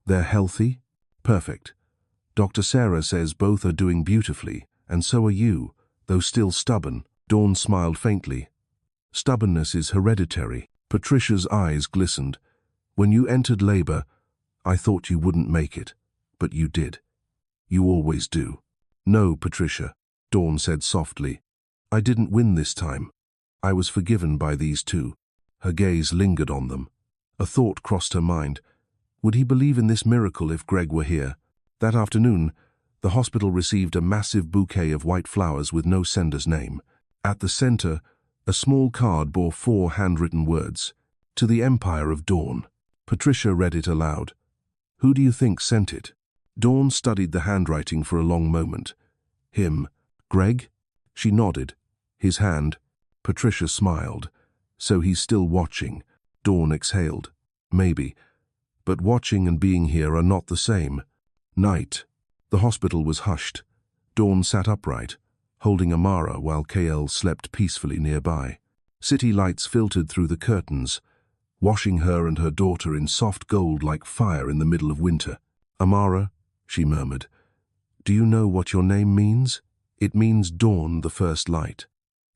"they're healthy? Perfect. Dr. Sarah says both are doing beautifully, and so are you, though still stubborn." Dawn smiled faintly. "Stubbornness is hereditary." Patricia's eyes glistened. "When you entered labor, I thought you wouldn't make it, but you did. You always do." "No, Patricia," Dawn said softly. "I didn't win this time. I was forgiven by these two." Her gaze lingered on them. A thought crossed her mind. Would he believe in this miracle if Greg were here? That afternoon, the hospital received a massive bouquet of white flowers with no sender's name. At the center, a small card bore 4 handwritten words, "To the Empire of Dawn." Patricia read it aloud. "Who do you think sent it?" Dawn studied the handwriting for a long moment. "Him. Greg?" She nodded. "His hand." Patricia smiled. "So he's still watching." Dawn exhaled. "Maybe. But watching and being here are not the same." Night. The hospital was hushed. Dawn sat upright, holding Amara while Kael slept peacefully nearby. City lights filtered through the curtains, washing her and her daughter in soft gold like fire in the middle of winter. "Amara," she murmured, "do you know what your name means?" "It means dawn, the first light.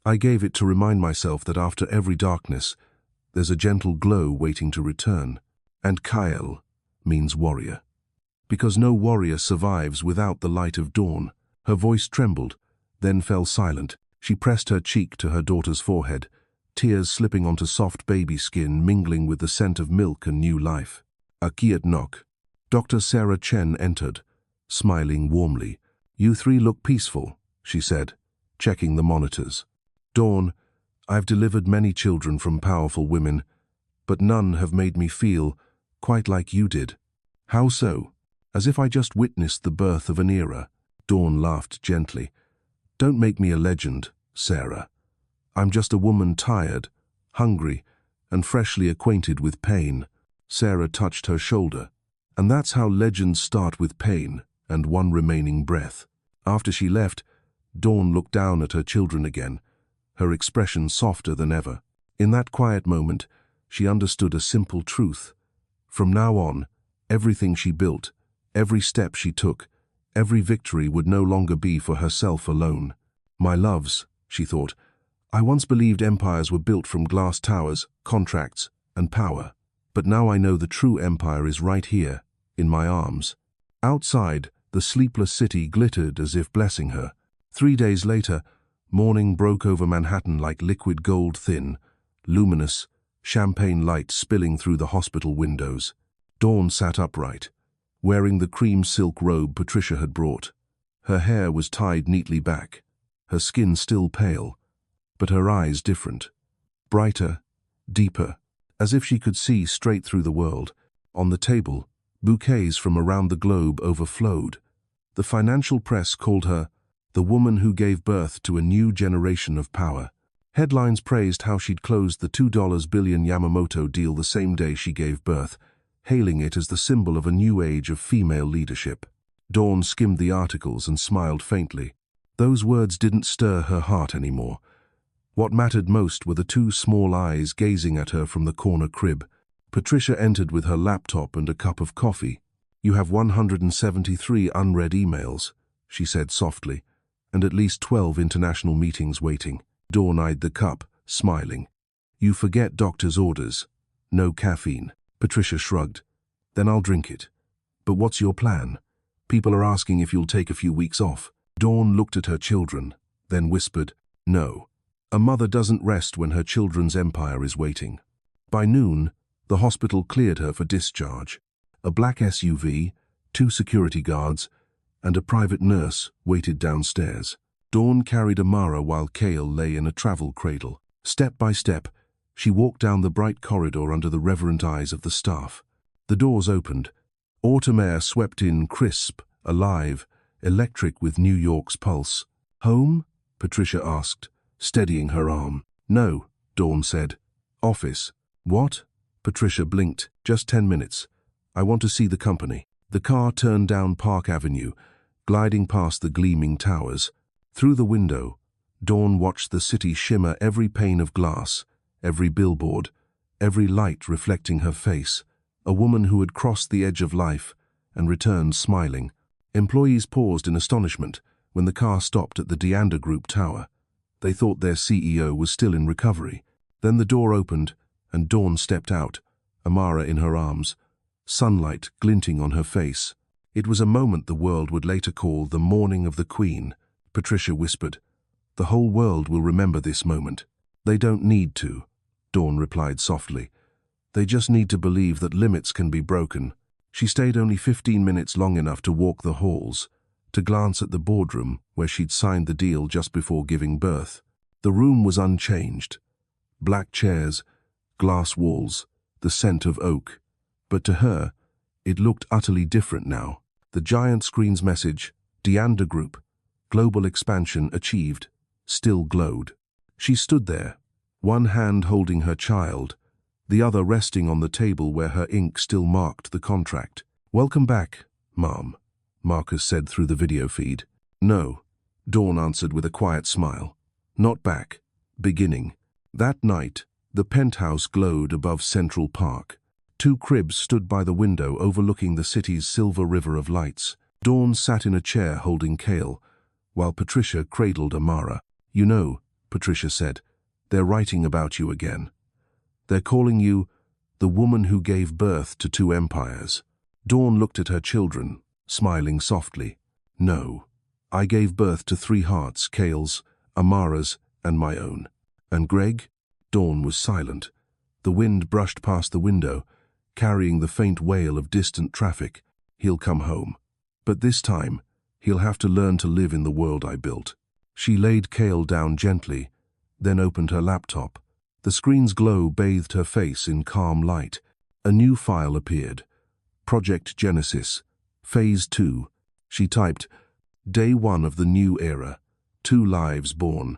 I gave it to remind myself that after every darkness, there's a gentle glow waiting to return. And Kael means warrior. Because no warrior survives without the light of dawn." Her voice trembled, then fell silent. She pressed her cheek to her daughter's forehead, tears slipping onto soft baby skin, mingling with the scent of milk and new life. A kiat knock. Dr. Sarah Chen entered, smiling warmly. "You three look peaceful," she said, checking the monitors. "Dawn, I've delivered many children from powerful women, but none have made me feel quite like you did." "How so?" "As if I just witnessed the birth of an era." Dawn laughed gently. "Don't make me a legend, Sarah. I'm just a woman tired, hungry, and freshly acquainted with pain." Sarah touched her shoulder. "And that's how legends start, with pain and one remaining breath." After she left, Dawn looked down at her children again, her expression softer than ever. In that quiet moment, she understood a simple truth. From now on, everything she built, every step she took, every victory would no longer be for herself alone. "My loves," she thought, "I once believed empires were built from glass towers, contracts, and power. But now I know the true empire is right here, in my arms." Outside, the sleepless city glittered as if blessing her. 3 days later, morning broke over Manhattan like liquid gold, thin, luminous, champagne light spilling through the hospital windows. Dawn sat upright, wearing the cream silk robe Patricia had brought. Her hair was tied neatly back, her skin still pale, but her eyes different. Brighter, deeper, as if she could see straight through the world. On the table, bouquets from around the globe overflowed. The financial press called her the woman who gave birth to a new generation of power. Headlines praised how she'd closed the $2 billion Yamamoto deal the same day she gave birth, hailing it as the symbol of a new age of female leadership. Dawn skimmed the articles and smiled faintly. Those words didn't stir her heart anymore. What mattered most were the 2 small eyes gazing at her from the corner crib. Patricia entered with her laptop and a cup of coffee. "You have 173 unread emails," she said softly, "and at least 12 international meetings waiting." Dawn eyed the cup, smiling. "You forget doctor's orders. No caffeine." Patricia shrugged. "Then I'll drink it. But what's your plan? People are asking if you'll take a few weeks off." Dawn looked at her children, then whispered, "No. A mother doesn't rest when her children's empire is waiting." By noon, the hospital cleared her for discharge. A black SUV, 2 security guards, and a private nurse waited downstairs. Dawn carried Amara while Kale lay in a travel cradle. Step by step, she walked down the bright corridor under the reverent eyes of the staff. The doors opened. Autumn air swept in, crisp, alive, electric with New York's pulse. "Home?" Patricia asked, steadying her arm. "No," Dawn said. "Office." "What?" Patricia blinked. "Just 10 minutes. I want to see the company." The car turned down Park Avenue, gliding past the gleaming towers. Through the window, Dawn watched the city shimmer, every pane of glass, every billboard, every light reflecting her face, a woman who had crossed the edge of life and returned smiling. Employees paused in astonishment when the car stopped at the Deander Group tower. They thought their CEO was still in recovery. Then the door opened and Dawn stepped out, Amara in her arms, sunlight glinting on her face. It was a moment the world would later call the morning of the Queen. Patricia whispered, "The whole world will remember this moment." "They don't need to," Dawn replied softly. "They just need to believe that limits can be broken." She stayed only 15 minutes, long enough to walk the halls, to glance at the boardroom where she'd signed the deal just before giving birth. The room was unchanged. Black chairs, glass walls, the scent of oak. But to her, it looked utterly different now. The giant screen's message, Deander Group, global expansion achieved, still glowed. She stood there, one hand holding her child, the other resting on the table where her ink still marked the contract. "Welcome back, Mom," Marcus said through the video feed. "No," Dawn answered with a quiet smile. "Not back. Beginning." That night, the penthouse glowed above Central Park. 2 cribs stood by the window overlooking the city's silver river of lights. Dawn sat in a chair holding Kale, while Patricia cradled Amara. "You know," Patricia said, "they're writing about you again. They're calling you the woman who gave birth to 2 empires." Dawn looked at her children, smiling softly. "No, I gave birth to 3 hearts, Kale's, Amara's, and my own." "And Greg?" Dawn was silent. The wind brushed past the window, carrying the faint wail of distant traffic. "He'll come home. But this time, he'll have to learn to live in the world I built." She laid Kale down gently, then opened her laptop. The screen's glow bathed her face in calm light. A new file appeared. Project Genesis, Phase 2. She typed, "Day 1 of the new era, 2 lives born,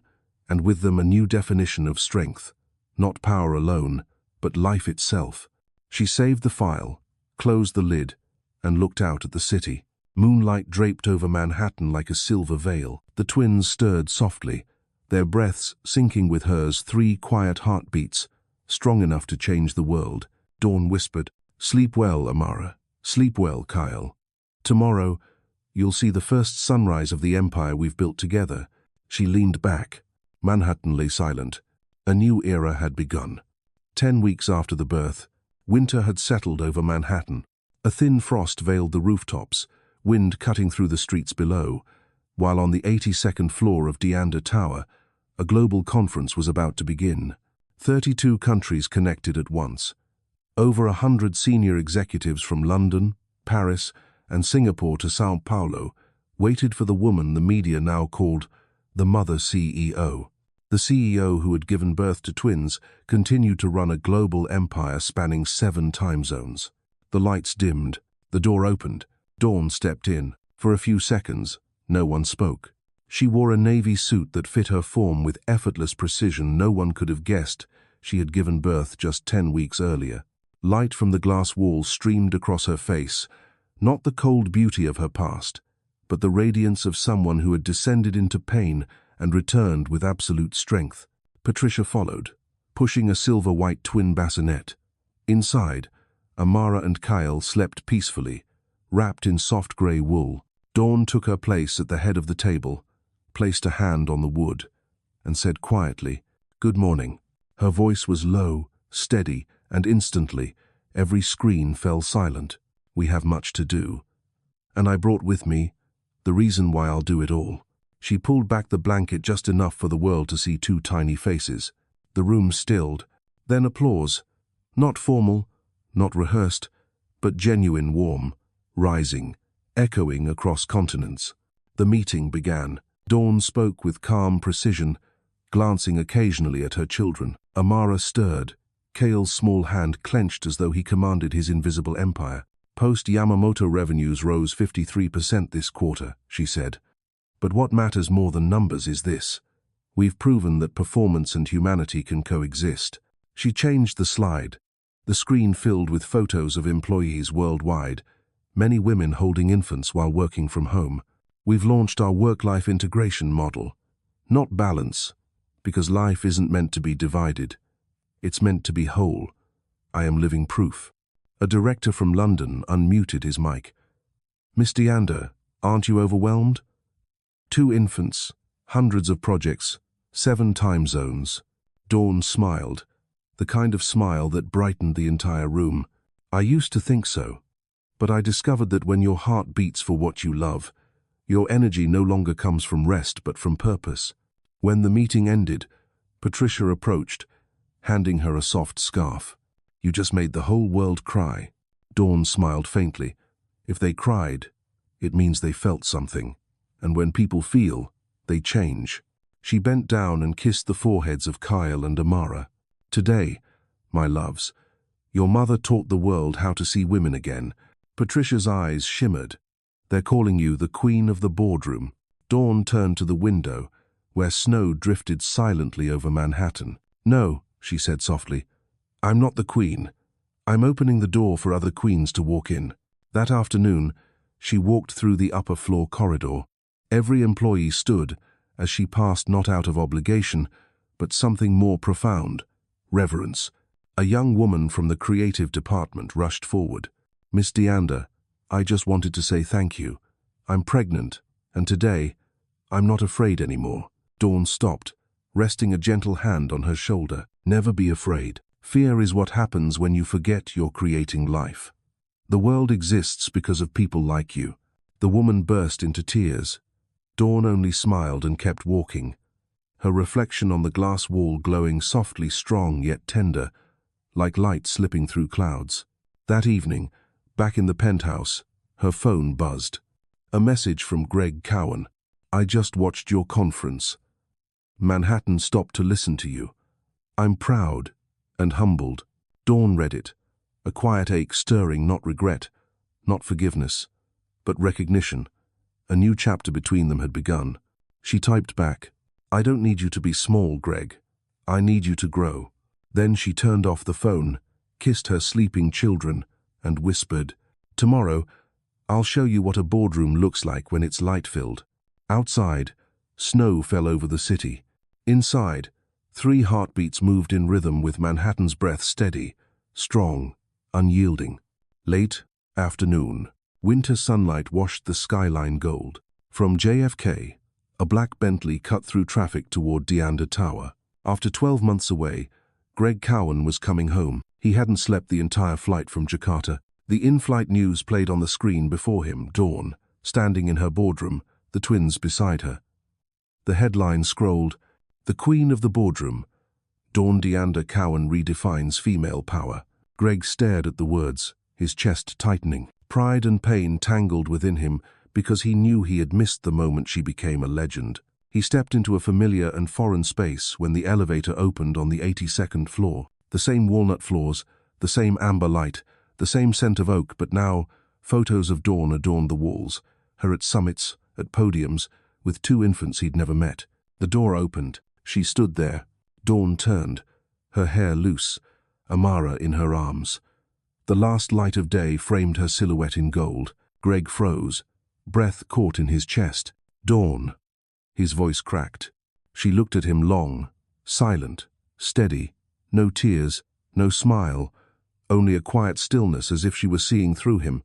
and with them a new definition of strength. Not power alone, but life itself." She saved the file, closed the lid, and looked out at the city. Moonlight draped over Manhattan like a silver veil. The twins stirred softly, their breaths syncing with hers, 3 quiet heartbeats, strong enough to change the world. Dawn whispered, "Sleep well, Amara. Sleep well, Kyle. Tomorrow, you'll see the first sunrise of the empire we've built together." She leaned back. Manhattan lay silent. A new era had begun. 10 weeks after the birth, winter had settled over Manhattan. A thin frost veiled the rooftops, wind cutting through the streets below, while on the 82nd floor of Deander Tower, a global conference was about to begin. 32 countries connected at once. Over 100 senior executives from London, Paris, and Singapore to São Paulo waited for the woman the media now called the Mother CEO. The CEO, who had given birth to twins, continued to run a global empire spanning 7 time zones. The lights dimmed. The door opened. Dawn stepped in. For a few seconds, no one spoke. She wore a navy suit that fit her form with effortless precision. No one could have guessed she had given birth just 10 weeks earlier. Light from the glass walls streamed across her face, not the cold beauty of her past, but the radiance of someone who had descended into pain and returned with absolute strength. Patricia followed, pushing a silver-white twin bassinet. Inside, Amara and Kyle slept peacefully, wrapped in soft grey wool. Dawn took her place at the head of the table, placed a hand on the wood, and said quietly, "Good morning." Her voice was low, steady, and instantly, every screen fell silent. "We have much to do. And I brought with me the reason why I'll do it all." She pulled back the blanket just enough for the world to see two tiny faces. The room stilled. Then applause. Not formal, not rehearsed, but genuine warm, rising, echoing across continents. The meeting began. Dawn spoke with calm precision, glancing occasionally at her children. Amara stirred. Kale's small hand clenched as though he commanded his invisible empire. Post-Yamamoto revenues rose 53% this quarter, she said. But what matters more than numbers is this. We've proven that performance and humanity can coexist. She changed the slide. The screen filled with photos of employees worldwide, many women holding infants while working from home. We've launched our work-life integration model. Not balance, because life isn't meant to be divided. It's meant to be whole. I am living proof. A director from London unmuted his mic. Miss Deander, aren't you overwhelmed? 2 infants, hundreds of projects, 7 time zones. Dawn smiled, the kind of smile that brightened the entire room. I used to think so, but I discovered that when your heart beats for what you love, your energy no longer comes from rest but from purpose. When the meeting ended, Patricia approached, handing her a soft scarf. You just made the whole world cry. Dawn smiled faintly. If they cried, it means they felt something. And when people feel, they change. She bent down and kissed the foreheads of Kyle and Amara. Today, my loves, your mother taught the world how to see women again. Patricia's eyes shimmered. They're calling you the queen of the boardroom. Dawn turned to the window, where snow drifted silently over Manhattan. No, she said softly. I'm not the queen. I'm opening the door for other queens to walk in. That afternoon, she walked through the upper floor corridor. Every employee stood as she passed, not out of obligation, but something more profound, reverence. A young woman from the creative department rushed forward. Miss Deander, I just wanted to say thank you. I'm pregnant, and today, I'm not afraid anymore. Dawn stopped, resting a gentle hand on her shoulder. Never be afraid. Fear is what happens when you forget you're creating life. The world exists because of people like you. The woman burst into tears. Dawn only smiled and kept walking, her reflection on the glass wall glowing softly, strong yet tender, like light slipping through clouds. That evening, back in the penthouse, her phone buzzed. A message from Greg Cowan. I just watched your conference. Manhattan stopped to listen to you. I'm proud and humbled. Dawn read it, a quiet ache stirring not regret, not forgiveness, but recognition. A new chapter between them had begun. She typed back, I don't need you to be small, Greg. I need you to grow. Then she turned off the phone, kissed her sleeping children, and whispered, Tomorrow, I'll show you what a boardroom looks like when it's light-filled. Outside, snow fell over the city. Inside, 3 heartbeats moved in rhythm with Manhattan's breath steady, strong, unyielding. Late afternoon. Winter sunlight washed the skyline gold. From JFK, a black Bentley cut through traffic toward Deander Tower. After 12 months away, Greg Cowan was coming home. He hadn't slept the entire flight from Jakarta. The in-flight news played on the screen before him. Dawn, standing in her boardroom, the twins beside her. The headline scrolled, The Queen of the Boardroom. Dawn Deander Cowan redefines female power. Greg stared at the words, his chest tightening. Pride and pain tangled within him because he knew he had missed the moment she became a legend. He stepped into a familiar and foreign space when the elevator opened on the 82nd floor. The same walnut floors, the same amber light, the same scent of oak, but now photos of Dawn adorned the walls, her at summits, at podiums, with 2 infants he'd never met. The door opened. She stood there. Dawn turned, her hair loose, Amara in her arms. The last light of day framed her silhouette in gold. Greg froze, breath caught in his chest. Dawn. His voice cracked. She looked at him long, silent, steady, no tears, no smile, only a quiet stillness as if she were seeing through him,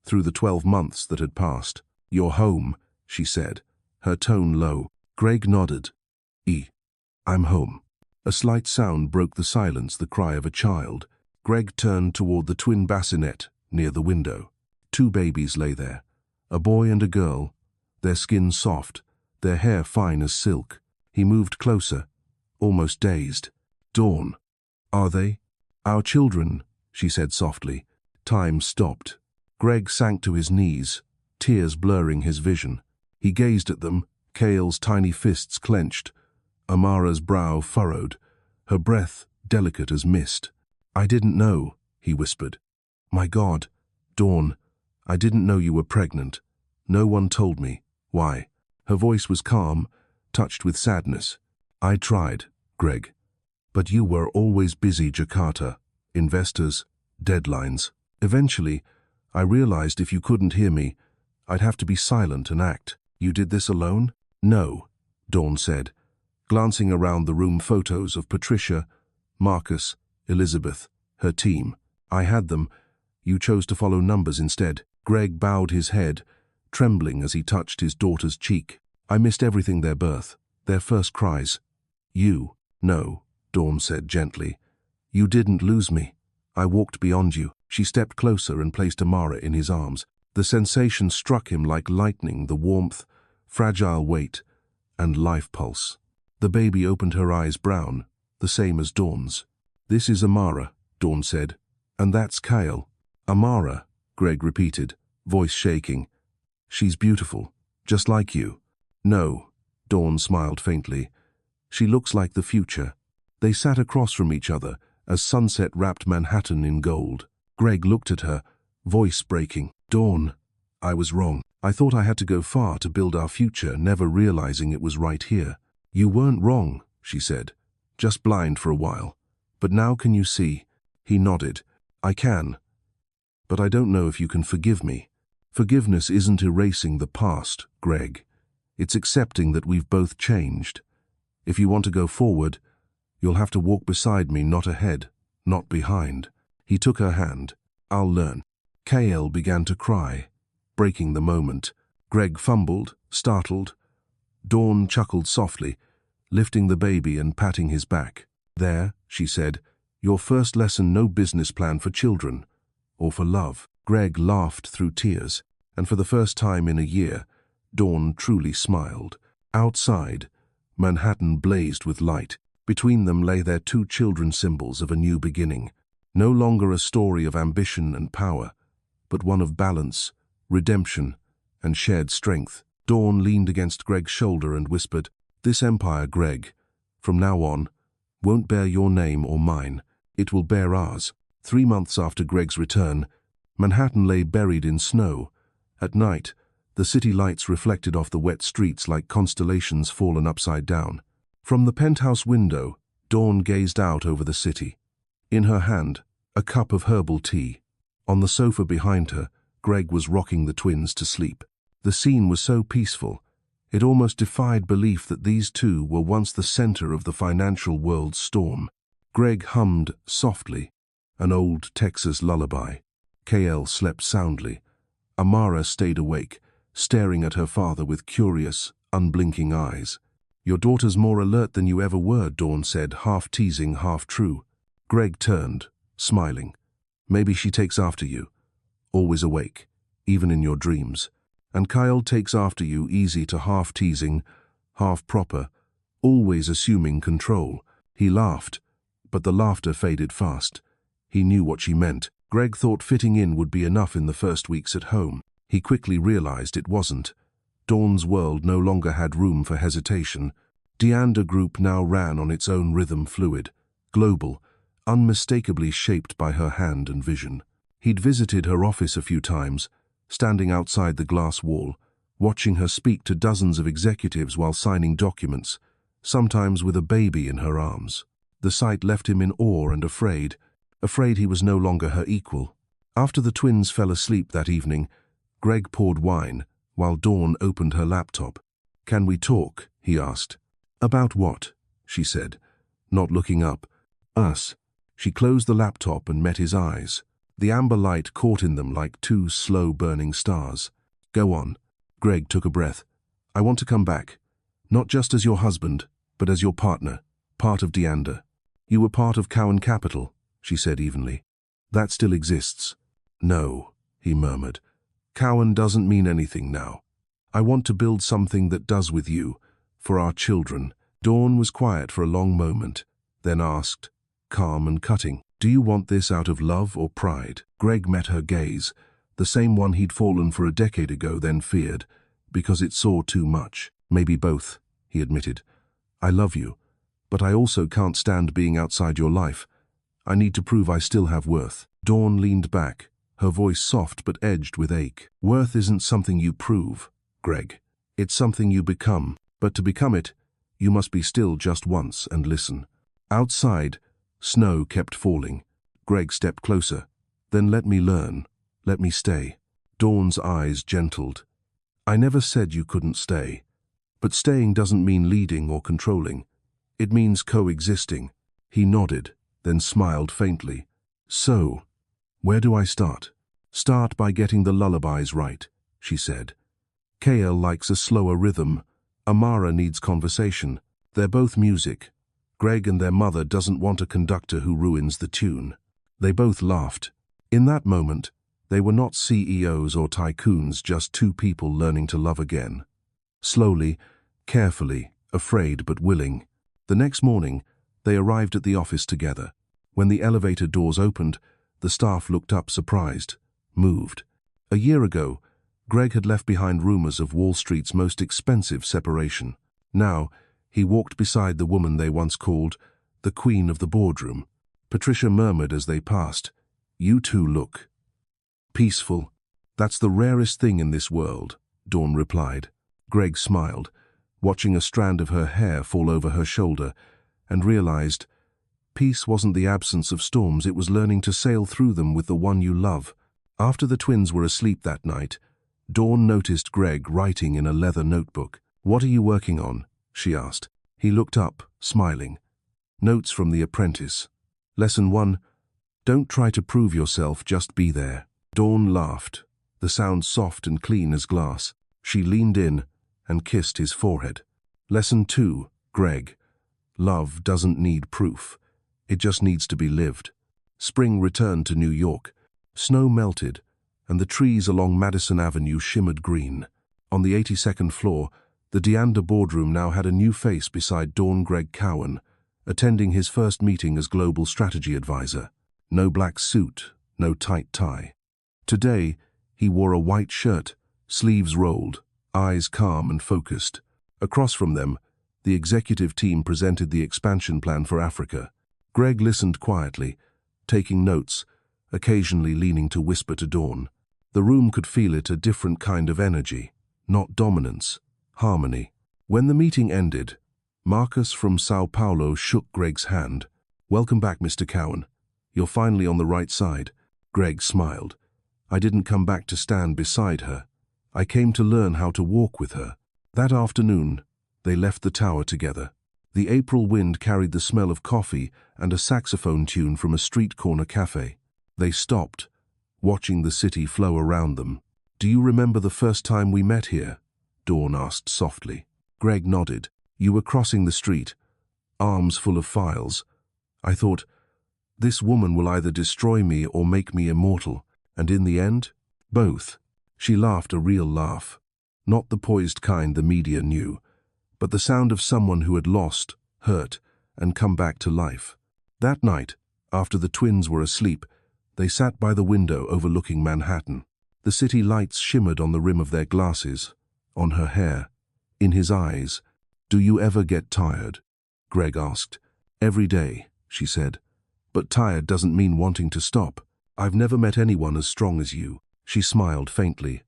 through the 12 months that had passed. You're home, she said, her tone low. Greg nodded. I'm home. A slight sound broke the silence, the cry of a child. Greg turned toward the twin bassinet near the window. 2 babies lay there, a boy and a girl, their skin soft, their hair fine as silk. He moved closer, almost dazed. "Dawn. Are they?" "Our children," she said softly. Time stopped. Greg sank to his knees, tears blurring his vision. He gazed at them, Kale's tiny fists clenched, Amara's brow furrowed, her breath delicate as mist. "I didn't know," he whispered. "My God, Dawn, I didn't know you were pregnant. No one told me." "Why?" Her voice was calm, touched with sadness. "I tried, Greg. But you were always busy, Jakarta. Investors, deadlines. Eventually, I realized if you couldn't hear me, I'd have to be silent and act. You did this alone?" "No," Dawn said, glancing around the room. Photos of Patricia, Marcus, Elizabeth, her team. "I had them. You chose to follow numbers instead." Greg bowed his head, trembling as he touched his daughter's cheek. "I missed everything: their birth, their first cries. You." "No," Dawn said gently. "You didn't lose me. I walked beyond you." She stepped closer and placed Amara in his arms. The sensation struck him like lightning, the warmth, fragile weight, and life pulse. The baby opened her eyes, brown, the same as Dawn's. "This is Amara," Dawn said. "And that's Kale." "Amara," Greg repeated, voice shaking. "She's beautiful, just like you." "No," Dawn smiled faintly. "She looks like the future." They sat across from each other as sunset wrapped Manhattan in gold. Greg looked at her, voice breaking. "Dawn, I was wrong. I thought I had to go far to build our future, never realizing it was right here." "You weren't wrong," she said, "just blind for a while. But now can you see?" He nodded. "I can. But I don't know if you can forgive me." "Forgiveness isn't erasing the past, Greg. It's accepting that we've both changed. If you want to go forward, you'll have to walk beside me, not ahead, not behind." He took her hand. "I'll learn." Kale began to cry, breaking the moment. Greg fumbled, startled. Dawn chuckled softly, lifting the baby and patting his back. "There," she said, "your first lesson: no business plan for children, or for love." Greg laughed through tears, and for the first time in a year, Dawn truly smiled. Outside, Manhattan blazed with light. Between them lay their two children, symbols of a new beginning. No longer a story of ambition and power, but one of balance, redemption, and shared strength. Dawn leaned against Greg's shoulder and whispered, "This empire, Greg, from now on, won't bear your name or mine. It will bear ours." 3 months after Greg's return, Manhattan lay buried in snow. At night, the city lights reflected off the wet streets like constellations fallen upside down. From the penthouse window, Dawn gazed out over the city. In her hand, a cup of herbal tea. On the sofa behind her, Greg was rocking the twins to sleep. The scene was so peaceful, it almost defied belief that these two were once the center of the financial world's storm. Greg hummed softly, an old Texas lullaby. Kale slept soundly. Amara stayed awake, staring at her father with curious, unblinking eyes. "Your daughter's more alert than you ever were," Dawn said, half teasing, half true. Greg turned, smiling. "Maybe she takes after you. Always awake, even in your dreams. And Kyle takes after you, easy to half teasing, half proper, always assuming control." He laughed, but the laughter faded fast. He knew what she meant. Greg thought fitting in would be enough in the first weeks at home. He quickly realized it wasn't. Dawn's world no longer had room for hesitation. Deander Group now ran on its own rhythm, fluid, global, unmistakably shaped by her hand and vision. He'd visited her office a few times, standing outside the glass wall, watching her speak to dozens of executives while signing documents, sometimes with a baby in her arms. The sight left him in awe and afraid he was no longer her equal. After the twins fell asleep that evening, Greg poured wine, while Dawn opened her laptop. "Can we talk?" he asked. "About what?" she said, not looking up. "Us." She closed the laptop and met his eyes. The amber light caught in them like two slow-burning stars. "Go on." Greg took a breath. "I want to come back. Not just as your husband, but as your partner, part of Deander. You were part of Cowan Capital," she said evenly. "That still exists." "No," he murmured. "Cowan doesn't mean anything now. I want to build something that does with you, for our children. Dawn was quiet for a long moment, then asked, calm and cutting, do you want this out of love or pride? Greg met her gaze, the same one he'd fallen for a decade ago, then feared, because it saw too much. Maybe both, he admitted. I love you, but I also can't stand being outside your life. I need to prove I still have worth. Dawn leaned back, her voice soft but edged with ache. Worth isn't something you prove, Greg. It's something you become. But to become it, you must be still just once and listen. Outside, snow kept falling. Greg stepped closer. Then let me learn. Let me stay. Dawn's eyes gentled. I never said you couldn't stay. But staying doesn't mean leading or controlling. It means coexisting. He nodded, then smiled faintly. So, where do I start? Start by getting the lullabies right, she said. Kale likes a slower rhythm. Amara needs conversation. They're both music. Greg and their mother doesn't want a conductor who ruins the tune. They both laughed. In that moment, they were not CEOs or tycoons, just two people learning to love again. Slowly, carefully, afraid but willing. The next morning, they arrived at the office together. When the elevator doors opened, the staff looked up surprised, moved. A year ago, Greg had left behind rumors of Wall Street's most expensive separation. Now, he walked beside the woman they once called the queen of the boardroom. Patricia murmured as they passed, "You two look peaceful." "That's the rarest thing in this world," Dawn replied. Greg smiled, watching a strand of her hair fall over her shoulder, and realized peace wasn't the absence of storms, it was learning to sail through them with the one you love. After the twins were asleep that night, Dawn noticed Greg writing in a leather notebook. "What are you working on?" she asked. He looked up, smiling. "Notes from The Apprentice. Lesson 1, don't try to prove yourself, just be there." Dawn laughed, the sound soft and clean as glass. She leaned in and kissed his forehead. Lesson 2, Greg. Love doesn't need proof. It just needs to be lived. Spring returned to New York. Snow melted, and the trees along Madison Avenue shimmered green. On the 82nd floor, the Deander boardroom now had a new face beside Dawn. Greg Cowan, attending his first meeting as Global Strategy Advisor. No black suit, no tight tie. Today, he wore a white shirt, sleeves rolled, eyes calm and focused. Across from them, the executive team presented the expansion plan for Africa. Greg listened quietly, taking notes, occasionally leaning to whisper to Dawn. The room could feel it, a different kind of energy, not dominance, harmony. When the meeting ended, Marcus from Sao Paulo shook Greg's hand. "Welcome back, Mr. Cowan. You're finally on the right side." Greg smiled. "I didn't come back to stand beside her. I came to learn how to walk with her." That afternoon, they left the tower together. The April wind carried the smell of coffee and a saxophone tune from a street corner cafe. They stopped, watching the city flow around them. "Do you remember the first time we met here?" Dawn asked softly. Greg nodded. "You were crossing the street, arms full of files. I thought, this woman will either destroy me or make me immortal. And in the end, both." She laughed, a real laugh. Not the poised kind the media knew, but the sound of someone who had lost, hurt, and come back to life. That night, after the twins were asleep, they sat by the window overlooking Manhattan. The city lights shimmered on the rim of their glasses, on her hair, in his eyes. "Do you ever get tired?" Greg asked. "Every day," she said. "But tired doesn't mean wanting to stop. I've never met anyone as strong as you." She smiled faintly.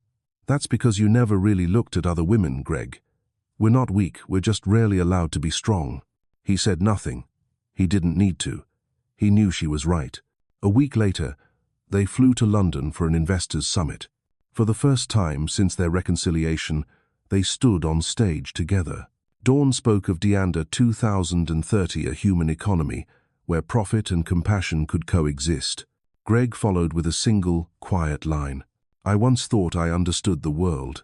"That's because you never really looked at other women, Greg. We're not weak, we're just rarely allowed to be strong." He said nothing. He didn't need to. He knew she was right. A week later, they flew to London for an investors' summit. For the first time since their reconciliation, they stood on stage together. Dawn spoke of Deander 2030, a human economy, where profit and compassion could coexist. Greg followed with a single, quiet line. "I once thought I understood the world.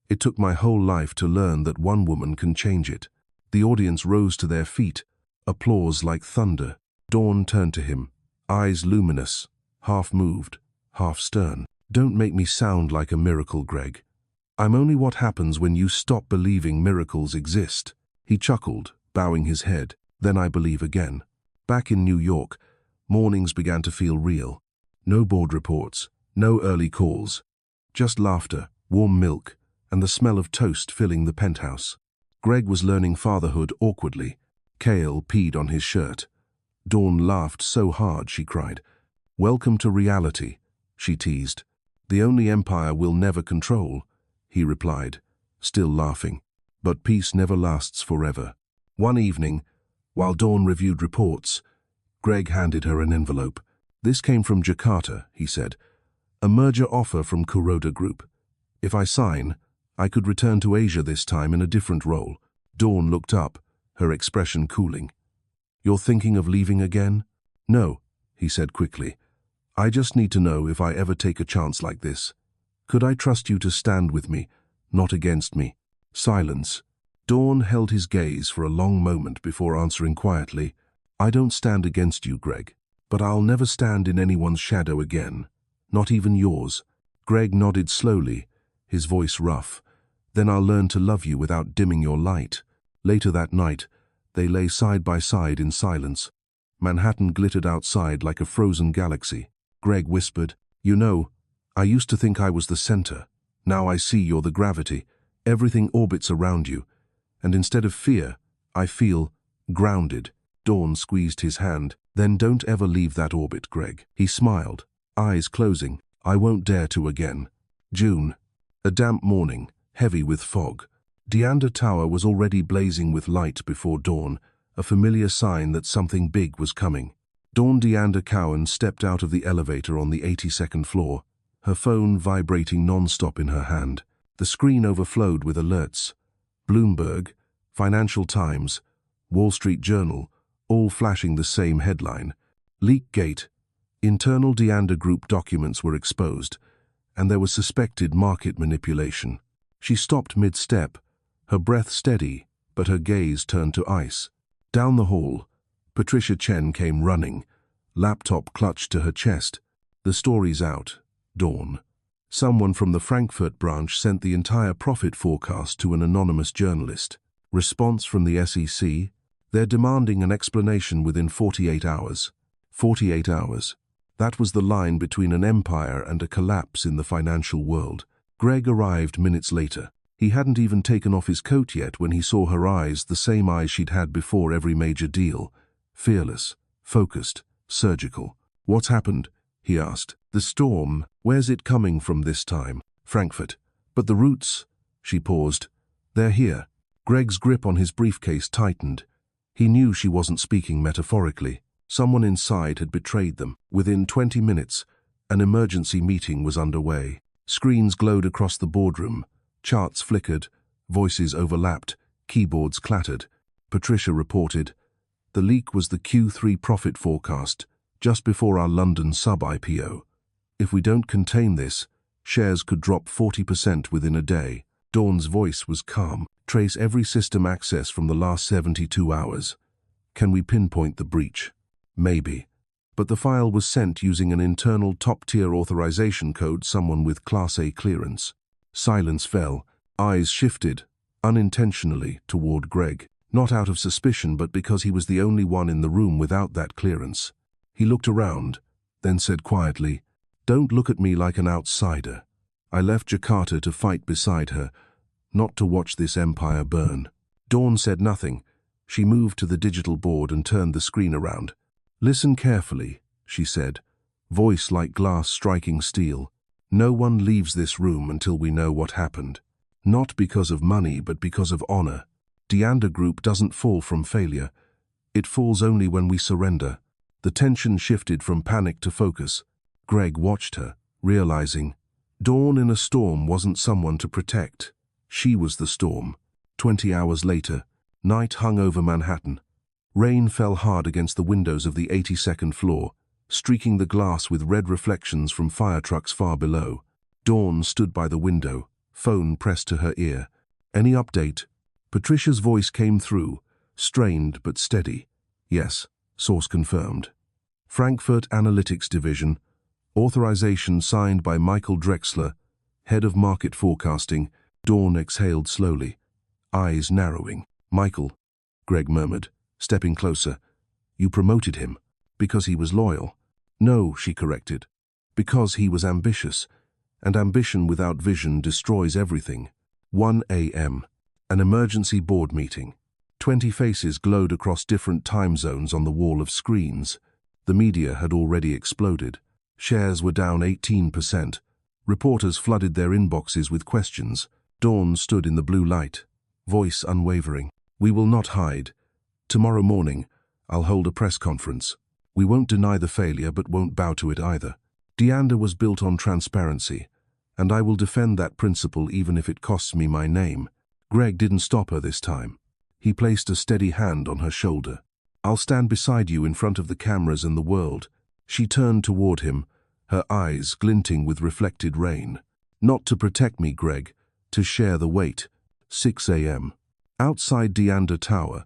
It took my whole life to learn that one woman can change it." The audience rose to their feet, applause like thunder. Dawn turned to him, eyes luminous, half moved, half stern. "Don't make me sound like a miracle, Greg. I'm only what happens when you stop believing miracles exist. He chuckled, bowing his head. Then I believe again. Back in New York, mornings began to feel real. No board reports, no early calls. Just laughter, warm milk, and the smell of toast filling the penthouse. Greg was learning fatherhood awkwardly. Cale peed on his shirt. Dawn laughed so hard she cried. "Welcome to reality," she teased. "The only empire we'll never control," he replied, still laughing. But peace never lasts forever. One evening, while Dawn reviewed reports, Greg handed her an envelope. "This came from Jakarta," he said. "A merger offer from Kuroda Group. If I sign, I could return to Asia this time in a different role." Dawn looked up, her expression cooling. "You're thinking of leaving again?" "No," he said quickly. "I just need to know if I ever take a chance like this. Could I trust you to stand with me, not against me?" Silence. Dawn held his gaze for a long moment before answering quietly, "I don't stand against you, Greg, but I'll never stand in anyone's shadow again, not even yours." Greg nodded slowly, his voice rough. "Then I'll learn to love you without dimming your light." Later that night, they lay side by side in silence. Manhattan glittered outside like a frozen galaxy. Greg whispered, "You know, I used to think I was the center. Now I see you're the gravity. Everything orbits around you. And instead of fear, I feel grounded." Dawn squeezed his hand. "Then don't ever leave that orbit, Greg." He smiled, eyes closing. "I won't dare to again." June. A damp morning, heavy with fog. Deander Tower was already blazing with light before dawn, a familiar sign that something big was coming. Dawn Deander Cowan stepped out of the elevator on the 82nd floor, her phone vibrating non-stop in her hand. The screen overflowed with alerts. Bloomberg, Financial Times, Wall Street Journal, all flashing the same headline. Leakgate. Internal Deander Group documents were exposed, and there was suspected market manipulation. She stopped mid-step, her breath steady, but her gaze turned to ice. Down the hall, Patricia Chen came running, laptop clutched to her chest. "The story's out, Dawn. Someone from the Frankfurt branch sent the entire profit forecast to an anonymous journalist. Response from the SEC? They're demanding an explanation within 48 hours. 48 hours. That was the line between an empire and a collapse in the financial world. Greg arrived minutes later. He hadn't even taken off his coat yet when he saw her eyes, the same eyes she'd had before every major deal. Fearless, focused, surgical. "What's happened?" he asked. "The storm. Where's it coming from this time?" "Frankfurt." "But the roots?" She paused. "They're here." Greg's grip on his briefcase tightened. He knew she wasn't speaking metaphorically. Someone inside had betrayed them. Within 20 minutes, an emergency meeting was underway. Screens glowed across the boardroom. Charts flickered. Voices overlapped. Keyboards clattered. Patricia reported, "The leak was the Q3 profit forecast, just before our London sub-IPO. If we don't contain this, shares could drop 40% within a day." Dawn's voice was calm. "Trace every system access from the last 72 hours. Can we pinpoint the breach?" "Maybe." But the file was sent using an internal top-tier authorization code, someone with Class A clearance. Silence fell. Eyes shifted, unintentionally, toward Greg. Not out of suspicion, but because he was the only one in the room without that clearance. He looked around, then said quietly, "Don't look at me like an outsider. I left Jakarta to fight beside her, not to watch this empire burn." Dawn said nothing. She moved to the digital board and turned the screen around. "Listen carefully," she said, voice like glass striking steel. "No one leaves this room until we know what happened. Not because of money, but because of honor. Deander Group doesn't fall from failure. It falls only when we surrender." The tension shifted from panic to focus. Greg watched her, realizing Dawn in a storm wasn't someone to protect. She was the storm. 20 hours later, night hung over Manhattan. Rain fell hard against the windows of the 82nd floor, streaking the glass with red reflections from fire trucks far below. Dawn stood by the window, phone pressed to her ear. "Any update?" Patricia's voice came through, strained but steady. "Yes, source confirmed. Frankfurt Analytics Division, authorization signed by Michael Drexler, head of market forecasting, Dawn exhaled slowly, eyes narrowing. Michael, Greg murmured, stepping closer. You promoted him because he was loyal. No, she corrected. Because he was ambitious, and ambition without vision destroys everything. 1 a.m. An emergency board meeting. 20 faces glowed across different time zones on the wall of screens. The media had already exploded. Shares were down 18%. Reporters flooded their inboxes with questions. Dawn stood in the blue light, voice unwavering. We will not hide. Tomorrow morning, I'll hold a press conference. We won't deny the failure, but won't bow to it either. Deander was built on transparency, and I will defend that principle even if it costs me my name. Greg didn't stop her this time. He placed a steady hand on her shoulder. I'll stand beside you in front of the cameras and the world. She turned toward him, her eyes glinting with reflected rain. Not to protect me, Greg, to share the weight. 6 a.m. Outside Deander Tower,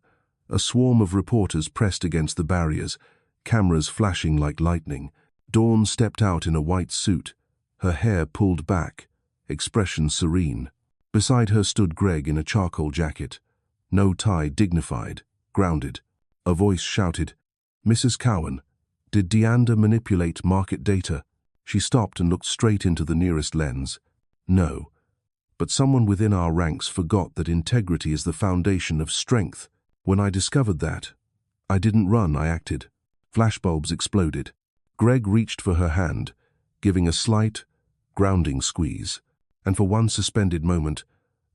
a swarm of reporters pressed against the barriers, cameras flashing like lightning. Dawn stepped out in a white suit, her hair pulled back, expression serene. Beside her stood Greg in a charcoal jacket, no tie, dignified, grounded. A voice shouted, Mrs. Cowan, did Deander manipulate market data? She stopped and looked straight into the nearest lens. No. But someone within our ranks forgot that integrity is the foundation of strength. When I discovered that, I didn't run, I acted. Flashbulbs exploded. Greg reached for her hand, giving a slight, grounding squeeze. And for one suspended moment,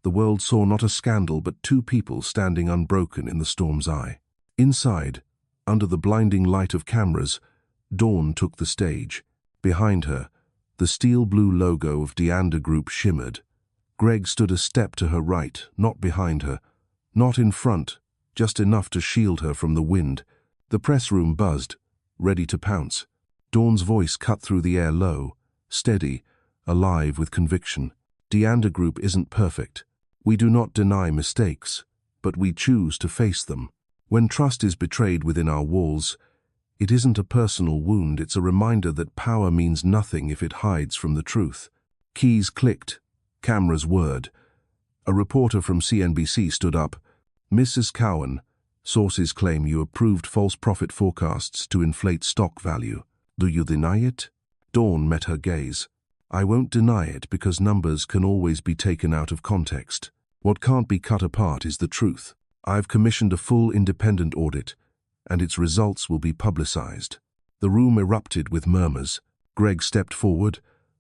the world saw not a scandal but two people standing unbroken in the storm's eye. Inside, under the blinding light of cameras, Dawn took the stage. Behind her, the steel-blue logo of Deander Group shimmered. Greg stood a step to her right, not behind her, not in front, just enough to shield her from the wind. The press room buzzed, ready to pounce. Dawn's voice cut through the air low, steady, alive with conviction. Deander Group isn't perfect. We do not deny mistakes, but we choose to face them. When trust is betrayed within our walls, it isn't a personal wound, it's a reminder that power means nothing if it hides from the truth. Keys clicked, cameras whirred. A reporter from CNBC stood up. Mrs. Cowan, sources claim you approved false profit forecasts to inflate stock value. Do you deny it? Dawn met her gaze. I won't deny it because numbers can always be taken out of context. What can't be cut apart is the truth. I've commissioned a full independent audit, and its results will be publicized. The room erupted with murmurs. Greg stepped forward,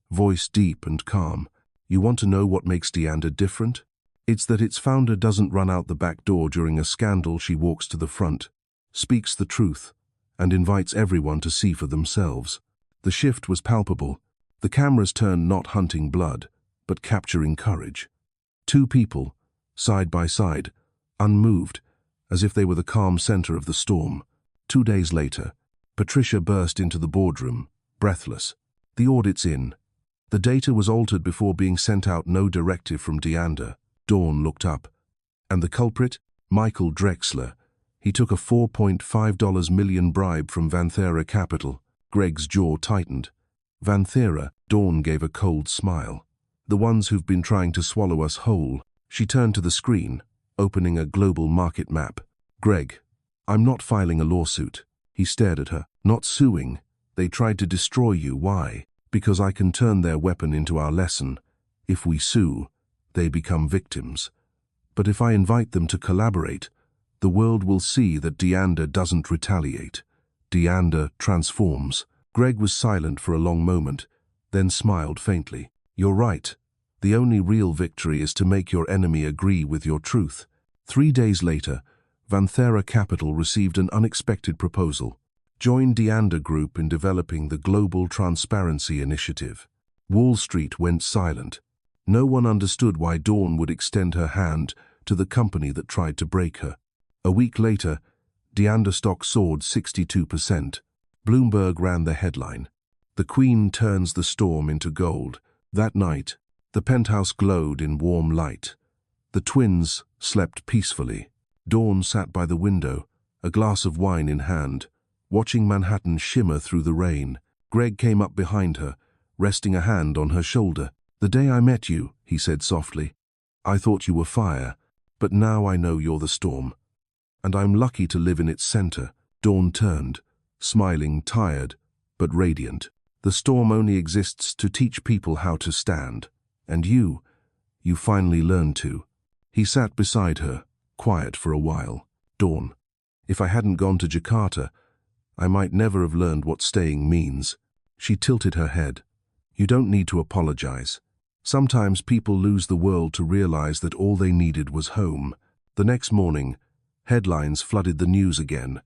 voice deep and calm. You want to know what makes Deander different? It's that its founder doesn't run out the back door during a scandal. She walks to the front, speaks the truth, and invites everyone to see for themselves. The shift was palpable. The cameras turned, not hunting blood, but capturing courage. Two people, side by side, unmoved, as if they were the calm center of the storm. 2 days later, Patricia burst into the boardroom, breathless. The audit's in. The data was altered before being sent out, no directive from Deander. Dawn looked up. And the culprit? Michael Drexler. He took a $4.5 million bribe from Vanthera Capital. Greg's jaw tightened. Vanthera, Dawn gave a cold smile. The ones who've been trying to swallow us whole. She turned to the screen, opening a global market map. Greg, I'm not filing a lawsuit. He stared at her. Not suing. They tried to destroy you. Why? Because I can turn their weapon into our lesson. If we sue, they become victims. But if I invite them to collaborate, the world will see that Deander doesn't retaliate. Deander transforms. Greg was silent for a long moment, then smiled faintly. You're right. The only real victory is to make your enemy agree with your truth. 3 days later, Vanthera Capital received an unexpected proposal. Join Deander Group in developing the Global Transparency Initiative. Wall Street went silent. No one understood why Dawn would extend her hand to the company that tried to break her. A week later, Deander stock soared 62%. Bloomberg ran the headline. The Queen turns the storm into gold. That night, the penthouse glowed in warm light. The twins slept peacefully. Dawn sat by the window, a glass of wine in hand, watching Manhattan shimmer through the rain. Greg came up behind her, resting a hand on her shoulder. The day I met you, he said softly, I thought you were fire, but now I know you're the storm. And I'm lucky to live in its center. Dawn turned, smiling, tired, but radiant. The storm only exists to teach people how to stand. And you finally learned to. He sat beside her, quiet for a while. Dawn, if I hadn't gone to Jakarta, I might never have learned what staying means. She tilted her head. You don't need to apologize. Sometimes people lose the world to realize that all they needed was home. The next morning, headlines flooded the news again.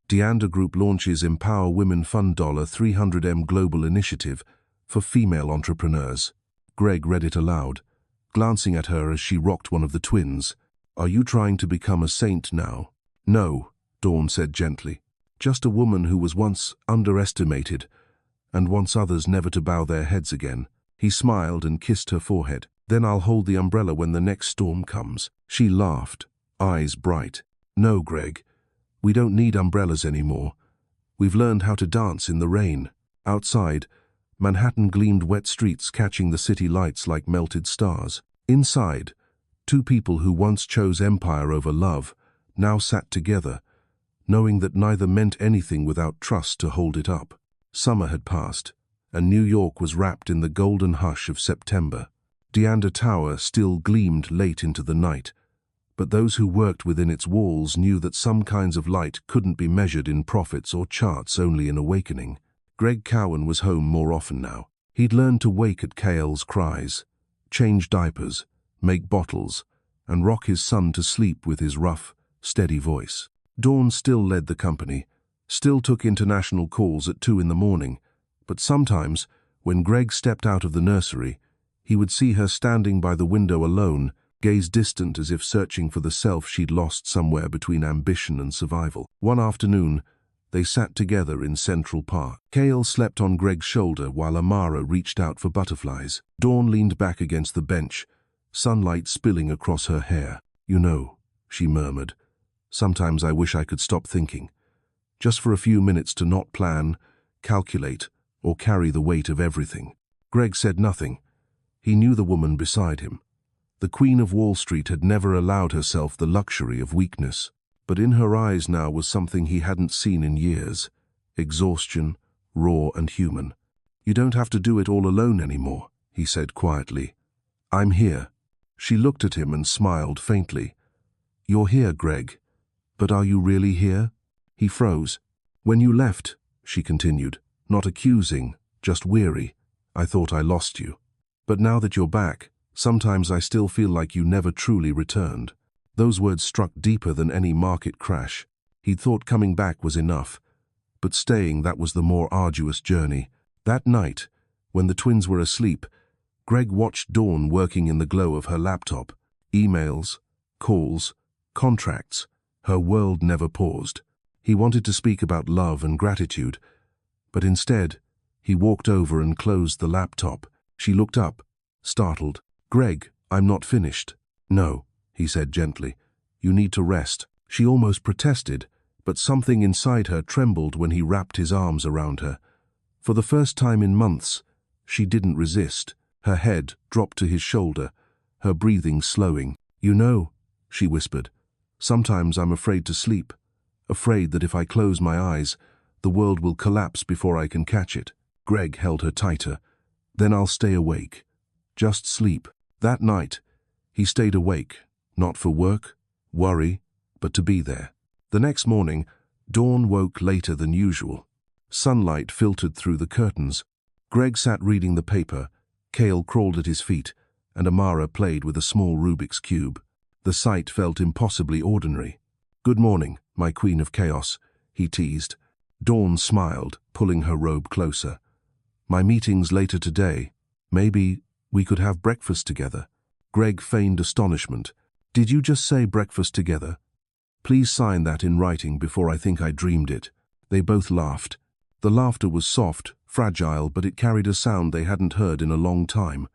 Deander Group launches Empower Women Fund $300M Global Initiative for female entrepreneurs. Greg read it aloud, glancing at her as she rocked one of the twins. Are you trying to become a saint now? No, Dawn said gently. Just a woman who was once underestimated and wants others never to bow their heads again. He smiled and kissed her forehead. Then I'll hold the umbrella when the next storm comes. She laughed, eyes bright. No, Greg, we don't need umbrellas anymore. We've learned how to dance in the rain. Outside, Manhattan gleamed wet streets catching the city lights like melted stars. Inside, two people who once chose empire over love now sat together, knowing that neither meant anything without trust to hold it up. Summer had passed, and New York was wrapped in the golden hush of September. Deander Tower still gleamed late into the night, but those who worked within its walls knew that some kinds of light couldn't be measured in profits or charts, only in awakening. Greg Cowan was home more often now. He'd learned to wake at Kale's cries, change diapers, make bottles, and rock his son to sleep with his rough, steady voice. Dawn still led the company, still took international calls at 2 in the morning, but sometimes, when Greg stepped out of the nursery, he would see her standing by the window alone, gaze distant as if searching for the self she'd lost somewhere between ambition and survival. One afternoon, they sat together in Central Park. Kale slept on Greg's shoulder while Amara reached out for butterflies. Dawn leaned back against the bench, sunlight spilling across her hair. You know, she murmured, sometimes I wish I could stop thinking. Just for a few minutes to not plan, calculate, or carry the weight of everything. Greg said nothing. He knew the woman beside him. The Queen of Wall Street had never allowed herself the luxury of weakness, but in her eyes now was something he hadn't seen in years. Exhaustion, raw and human. You don't have to do it all alone anymore, he said quietly. I'm here. She looked at him and smiled faintly. You're here, Greg. But are you really here? He froze. When you left, she continued, not accusing, just weary, I thought I lost you. But now that you're back, sometimes I still feel like you never truly returned. Those words struck deeper than any market crash. He'd thought coming back was enough, but staying, that was the more arduous journey. That night, when the twins were asleep, Greg watched Dawn working in the glow of her laptop. Emails, calls, contracts. Her world never paused. He wanted to speak about love and gratitude, but instead, he walked over and closed the laptop. She looked up, startled. Greg, I'm not finished. No, he said gently. You need to rest. She almost protested, but something inside her trembled when he wrapped his arms around her. For the first time in months, she didn't resist. Her head dropped to his shoulder, her breathing slowing. You know, she whispered, sometimes I'm afraid to sleep. Afraid that if I close my eyes, the world will collapse before I can catch it. Greg held her tighter. Then I'll stay awake. Just sleep. That night, he stayed awake, not for work, worry, but to be there. The next morning, Dawn woke later than usual. Sunlight filtered through the curtains. Greg sat reading the paper, Kale crawled at his feet, and Amara played with a small Rubik's Cube. The sight felt impossibly ordinary. Good morning, my queen of chaos, he teased. Dawn smiled, pulling her robe closer. My meeting's later today. Maybe we could have breakfast together. Greg feigned astonishment. Did you just say breakfast together? Please sign that in writing before I think I dreamed it. They both laughed. The laughter was soft, fragile, but it carried a sound they hadn't heard in a long time.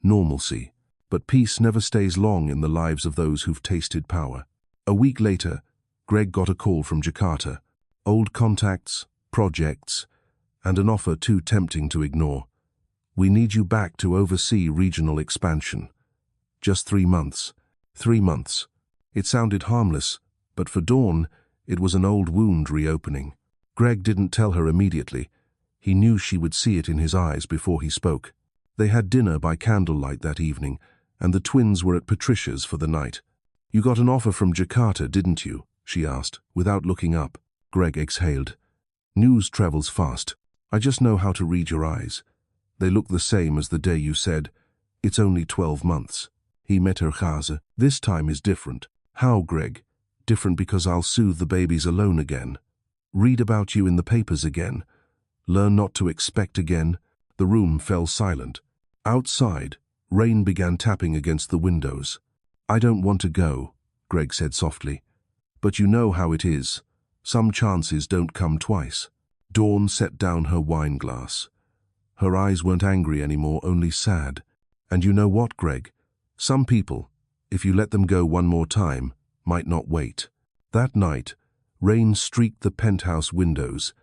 Normalcy. But peace never stays long in the lives of those who've tasted power. A week later, Greg got a call from Jakarta. Old contacts, projects, and an offer too tempting to ignore. We need you back to oversee regional expansion. Just 3 months. 3 months. It sounded harmless, but for Dawn, it was an old wound reopening. Greg didn't tell her immediately. He knew she would see it in his eyes before he spoke. They had dinner by candlelight that evening, and the twins were at Patricia's for the night. "You got an offer from Jakarta, didn't you?" she asked, without looking up. Greg exhaled. "News travels fast. I just know how to read your eyes. They look the same as the day you said, 'It's only 12 months. He met her Gaza. This time is different." "How, Greg?" "Different because I'll soothe the babies alone again. Read about you in the papers again. Learn not to expect again." The room fell silent. Outside, rain began tapping against the windows. "I don't want to go," Greg said softly. "But you know how it is. Some chances don't come twice." Dawn set down her wine glass. Her eyes weren't angry anymore, only sad. "And you know what, Greg? Some people, if you let them go one more time, might not wait." That night, rain streaked the penthouse windows,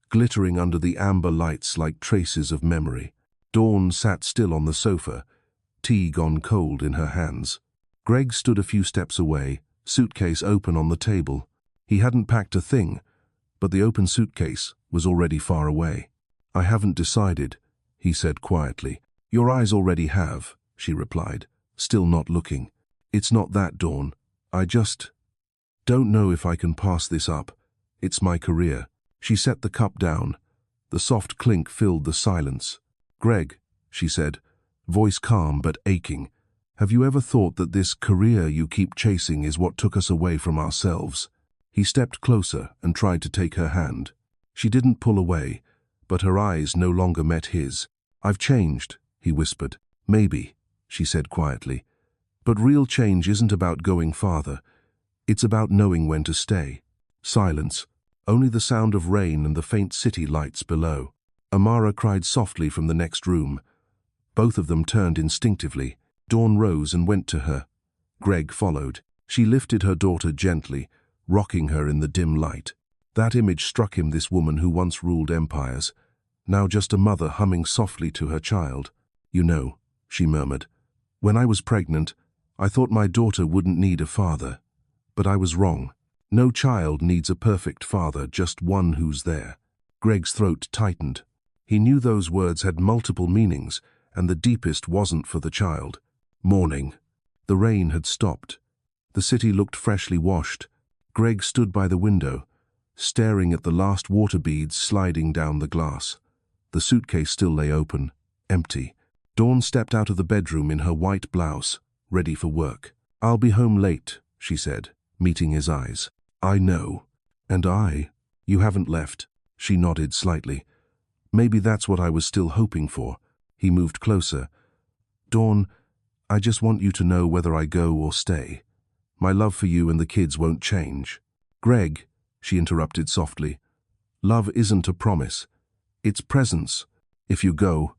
glittering under the amber lights like traces of memory. Dawn sat still on the sofa, tea gone cold in her hands. Greg stood a few steps away, suitcase open on the table. He hadn't packed a thing, but the open suitcase was already far away. "I haven't decided," he said quietly. "Your eyes already have," she replied, still not looking. "It's not that, Dawn. I just don't know if I can pass this up. It's my career." She set the cup down. The soft clink filled the silence. "Greg," she said, voice calm but aching, "have you ever thought that this career you keep chasing is what took us away from ourselves?" He stepped closer and tried to take her hand. She didn't pull away, but her eyes no longer met his. "I've changed," he whispered. "Maybe," she said quietly. "But real change isn't about going farther. It's about knowing when to stay." Silence. Only the sound of rain and the faint city lights below. Amara cried softly from the next room. Both of them turned instinctively. Dawn rose and went to her. Greg followed. She lifted her daughter gently, rocking her in the dim light. That image struck him, this woman who once ruled empires, now just a mother humming softly to her child. "You know," she murmured, "when I was pregnant, I thought my daughter wouldn't need a father. But I was wrong. No child needs a perfect father, just one who's there." Greg's throat tightened. He knew those words had multiple meanings, and the deepest wasn't for the child. Morning. The rain had stopped. The city looked freshly washed. Greg stood by the window, staring at the last water beads sliding down the glass. The suitcase still lay open, empty. Dawn stepped out of the bedroom in her white blouse, ready for work. "I'll be home late," she said, meeting his eyes. "I know. And you haven't left." She nodded slightly. "Maybe that's what I was still hoping for." He moved closer. "Dawn, I just want you to know whether I go or stay. My love for you and the kids won't change." "Greg," she interrupted softly, "love isn't a promise. It's presence. If you go,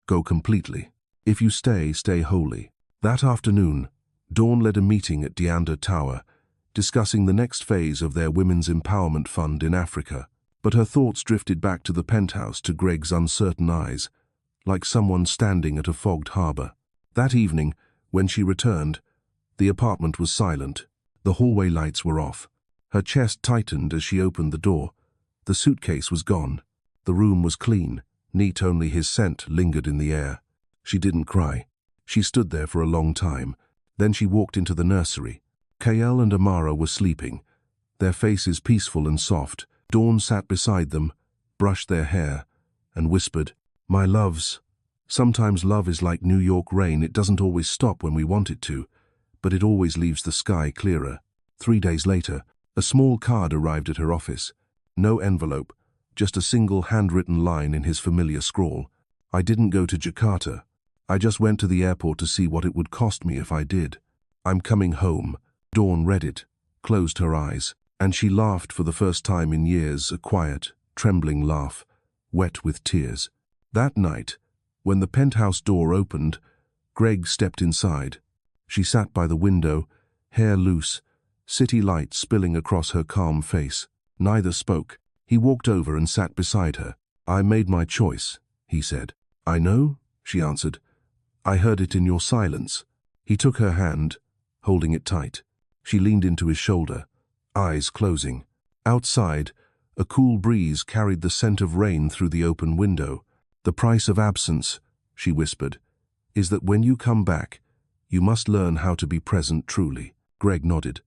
go completely. If you stay, stay wholly." That afternoon, Dawn led a meeting at Deander Tower, discussing the next phase of their Women's Empowerment Fund in Africa. But her thoughts drifted back to the penthouse, to Greg's uncertain eyes, like someone standing at a fogged harbor. That evening, when she returned, the apartment was silent. The hallway lights were off. Her chest tightened as she opened the door. The suitcase was gone. The room was clean, neat, only his scent lingered in the air. She didn't cry. She stood there for a long time. Then she walked into the nursery. Kael and Amara were sleeping, their faces peaceful and soft. Dawn sat beside them, brushed their hair, and whispered, "My loves, sometimes love is like New York rain. It doesn't always stop when we want it to, but it always leaves the sky clearer." 3 days later, a small card arrived at her office. No envelope, just a single handwritten line in his familiar scrawl. "I didn't go to Jakarta. I just went to the airport to see what it would cost me if I did. I'm coming home." Dawn read it, closed her eyes, and she laughed for the first time in years, a quiet, trembling laugh, wet with tears. That night, when the penthouse door opened, Greg stepped inside. She sat by the window, hair loose, city light spilling across her calm face. Neither spoke. He walked over and sat beside her. "I made my choice," he said. "I know," she answered. "I heard it in your silence." He took her hand, holding it tight. She leaned into his shoulder, eyes closing. Outside, a cool breeze carried the scent of rain through the open window. "The price of absence," she whispered, "is that when you come back, you must learn how to be present truly." Greg nodded.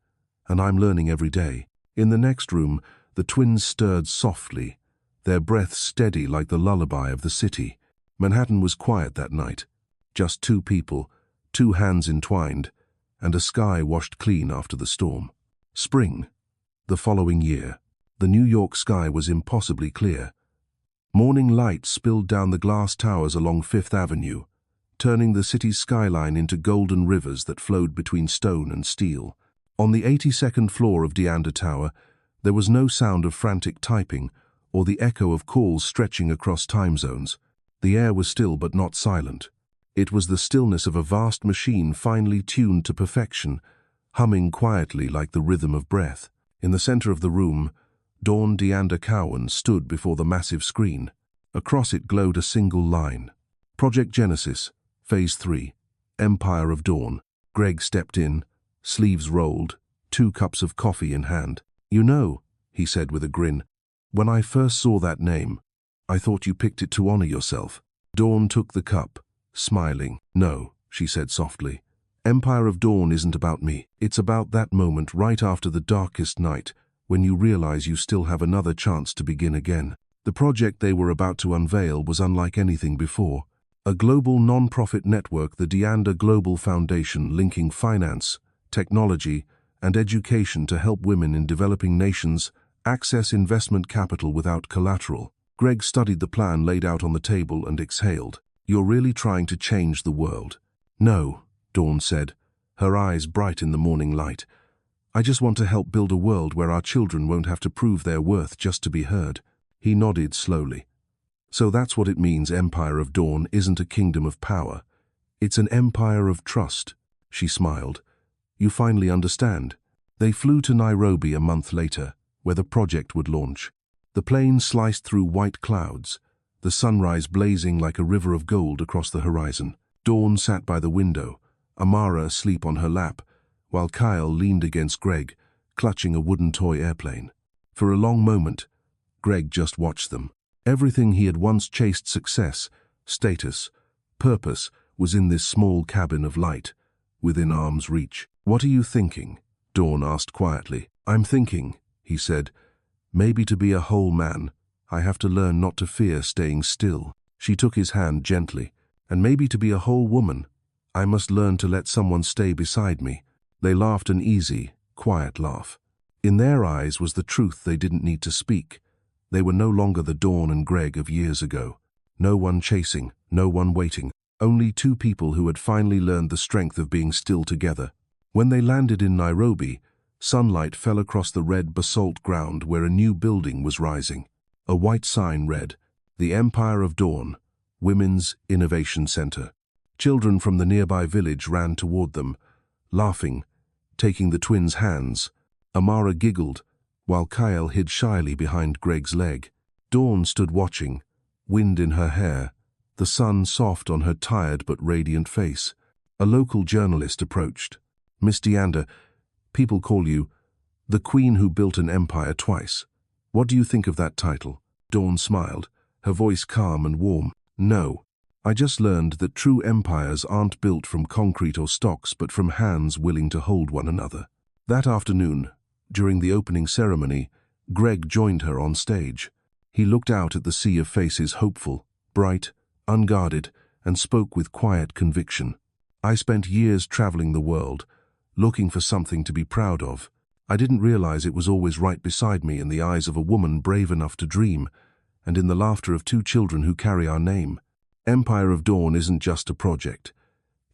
"And I'm learning every day." In the next room, the twins stirred softly, their breath steady like the lullaby of the city. Manhattan was quiet that night. Just two people, two hands entwined, and a sky washed clean after the storm. Spring. The following year, the New York sky was impossibly clear. Morning light spilled down the glass towers along Fifth Avenue, turning the city's skyline into golden rivers that flowed between stone and steel. On the 82nd floor of Deander Tower, there was no sound of frantic typing or the echo of calls stretching across time zones. The air was still but not silent. It was the stillness of a vast machine finely tuned to perfection, humming quietly like the rhythm of breath. In the center of the room, Deander Cowan stood before the massive screen. Across it glowed a single line. Project Genesis, Phase 3, Empire of Dawn. Greg stepped in, sleeves rolled, 2 cups of coffee in hand. "You know," he said with a grin, "when I first saw that name, I thought you picked it to honor yourself." Dawn took the cup, smiling. "No," she said softly. "Empire of Dawn isn't about me. It's about that moment right after the darkest night, when you realize you still have another chance to begin again." The project they were about to unveil was unlike anything before. A global non-profit network, the Deander Global Foundation, linking finance, technology, and education to help women in developing nations access investment capital without collateral. Greg studied the plan laid out on the table and exhaled. "You're really trying to change the world?" "No," Dawn said, her eyes bright in the morning light. "I just want to help build a world where our children won't have to prove their worth just to be heard." He nodded slowly. "So that's what it means. Empire of Dawn isn't a kingdom of power. It's an empire of trust." She smiled. "You finally understand." They flew to Nairobi a month later, where the project would launch. The plane sliced through white clouds, the sunrise blazing like a river of gold across the horizon. Dawn sat by the window, Amara asleep on her lap, while Kyle leaned against Greg, clutching a wooden toy airplane. For a long moment, Greg just watched them. Everything he had once chased, success, status, purpose, was in this small cabin of light, within arm's reach. "What are you thinking?" Dawn asked quietly. "I'm thinking," he said, "maybe to be a whole man, I have to learn not to fear staying still." She took his hand gently. "And maybe to be a whole woman, I must learn to let someone stay beside me." They laughed, an easy, quiet laugh. In their eyes was the truth they didn't need to speak. They were no longer the Dawn and Greg of years ago. No one chasing, no one waiting. Only two people who had finally learned the strength of being still together. When they landed in Nairobi, sunlight fell across the red basalt ground where a new building was rising. A white sign read, "The Empire of Dawn, Women's Innovation Center." Children from the nearby village ran toward them, laughing, taking the twins' hands. Amara giggled, while Kyle hid shyly behind Greg's leg. Dawn stood watching, wind in her hair, the sun soft on her tired but radiant face. A local journalist approached. "Miss Deander, people call you the Queen who built an empire twice. What do you think of that title?" Dawn smiled, her voice calm and warm. "No. I just learned that true empires aren't built from concrete or stocks, but from hands willing to hold one another." That afternoon, during the opening ceremony, Greg joined her on stage. He looked out at the sea of faces, hopeful, bright, unguarded, and spoke with quiet conviction. "I spent years traveling the world, looking for something to be proud of. I didn't realize it was always right beside me, in the eyes of a woman brave enough to dream, and in the laughter of two children who carry our name. Empire of Dawn isn't just a project.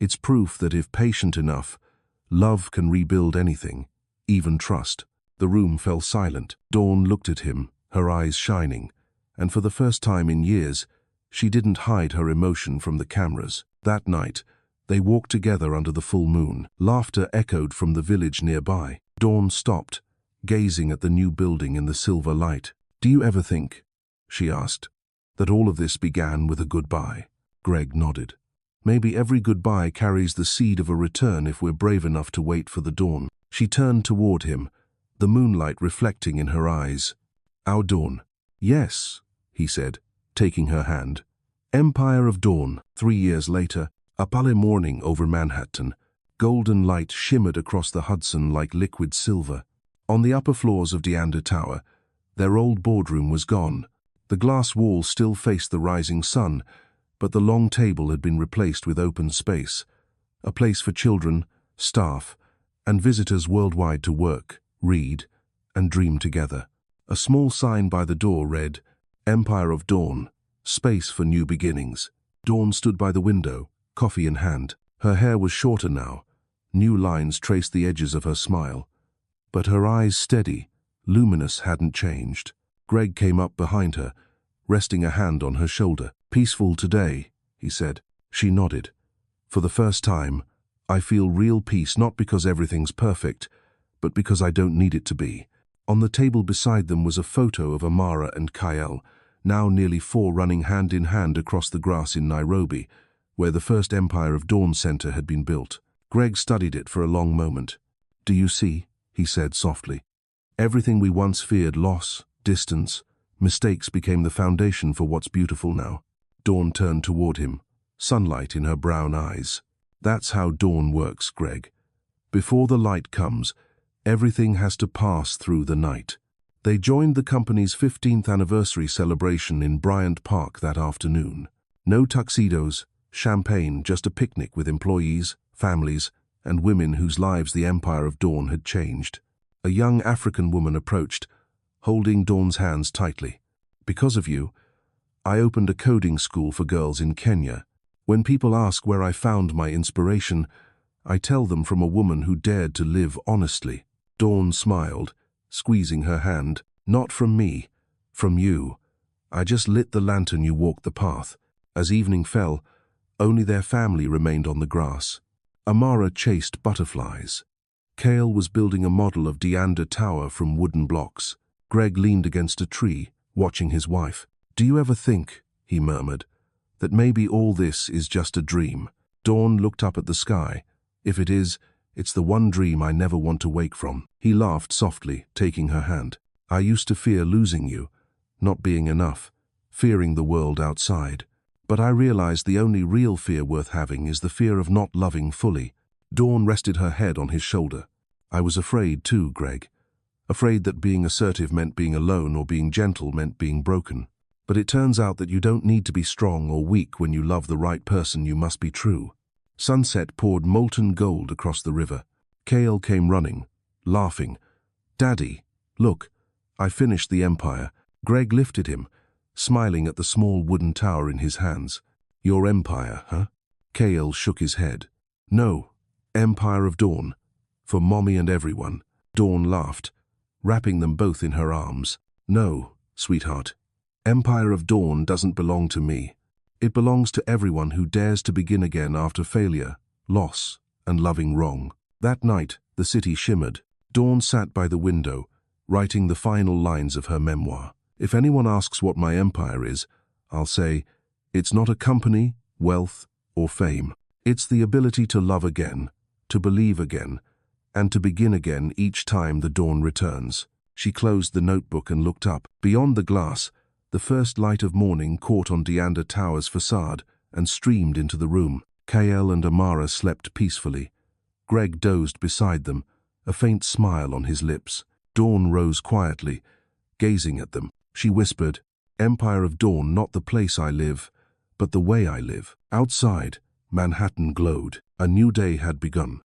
It's proof that if patient enough, love can rebuild anything, even trust." The room fell silent. Dawn looked at him, her eyes shining, and for the first time in years, she didn't hide her emotion from the cameras. That night, they walked together under the full moon. Laughter echoed from the village nearby. Dawn stopped, gazing at the new building in the silver light. "Do you ever think," she asked, "that all of this began with a goodbye?" Greg nodded. Maybe every goodbye carries the seed of a return if we're brave enough to wait for the dawn. She turned toward him, the moonlight reflecting in her eyes. Our dawn. Yes, he said, taking her hand. Empire of Dawn. 3 years later, a pale morning over Manhattan. Golden light shimmered across the Hudson like liquid silver. On the upper floors of Deander Tower, their old boardroom was gone. The glass wall still faced the rising sun, but the long table had been replaced with open space, a place for children, staff, and visitors worldwide to work, read, and dream together. A small sign by the door read, Empire of Dawn, space for new beginnings. Dawn stood by the window, coffee in hand. Her hair was shorter now. New lines traced the edges of her smile. But her eyes, steady, luminous, hadn't changed. Greg came up behind her, resting a hand on her shoulder. Peaceful today, he said. She nodded. For the first time, I feel real peace, not because everything's perfect, but because I don't need it to be. On the table beside them was a photo of Amara and Kyle, now nearly 4, running hand in hand across the grass in Nairobi, where the first Empire of Dawn Center had been built. Greg studied it for a long moment. Do you see? He said softly. Everything we once feared, loss, distance, mistakes, became the foundation for what's beautiful now. Dawn turned toward him, sunlight in her brown eyes. That's how dawn works, Greg. Before the light comes, everything has to pass through the night. They joined the company's 15th anniversary celebration in Bryant Park that afternoon. No tuxedos, champagne, just a picnic with employees, families, and women whose lives the Empire of Dawn had changed. A young African woman approached, holding Dawn's hands tightly. Because of you, I opened a coding school for girls in Kenya. When people ask where I found my inspiration, I tell them from a woman who dared to live honestly. Dawn smiled, squeezing her hand. Not from me, from you. I just lit the lantern, you walked the path. As evening fell, only their family remained on the grass. Amara chased butterflies. Kale was building a model of Deander Tower from wooden blocks. Greg leaned against a tree, watching his wife. Do you ever think, he murmured, that maybe all this is just a dream? Dawn looked up at the sky. If it is, it's the one dream I never want to wake from. He laughed softly, taking her hand. I used to fear losing you, not being enough, fearing the world outside. But I realized the only real fear worth having is the fear of not loving fully. Dawn rested her head on his shoulder. I was afraid too, Greg. Afraid that being assertive meant being alone, or being gentle meant being broken. But it turns out that you don't need to be strong or weak when you love the right person. You must be true. Sunset poured molten gold across the river. Kale came running, laughing. Daddy, look, I finished the Empire. Greg lifted him, smiling at the small wooden tower in his hands. Your Empire, huh? Kale shook his head. No, Empire of Dawn. For Mommy and everyone. Dawn laughed, wrapping them both in her arms. No, sweetheart. Empire of Dawn doesn't belong to me. It belongs to everyone who dares to begin again after failure, loss, and loving wrong. That night, the city shimmered. Dawn sat by the window, writing the final lines of her memoir. If anyone asks what my empire is, I'll say, it's not a company, wealth, or fame. It's the ability to love again, to believe again, and to begin again each time the dawn returns. She closed the notebook and looked up. Beyond the glass, the first light of morning caught on Deander Tower's facade and streamed into the room. Kale and Amara slept peacefully. Greg dozed beside them, a faint smile on his lips. Dawn rose quietly, gazing at them. She whispered, Empire of Dawn, not the place I live, but the way I live. Outside, Manhattan glowed. A new day had begun.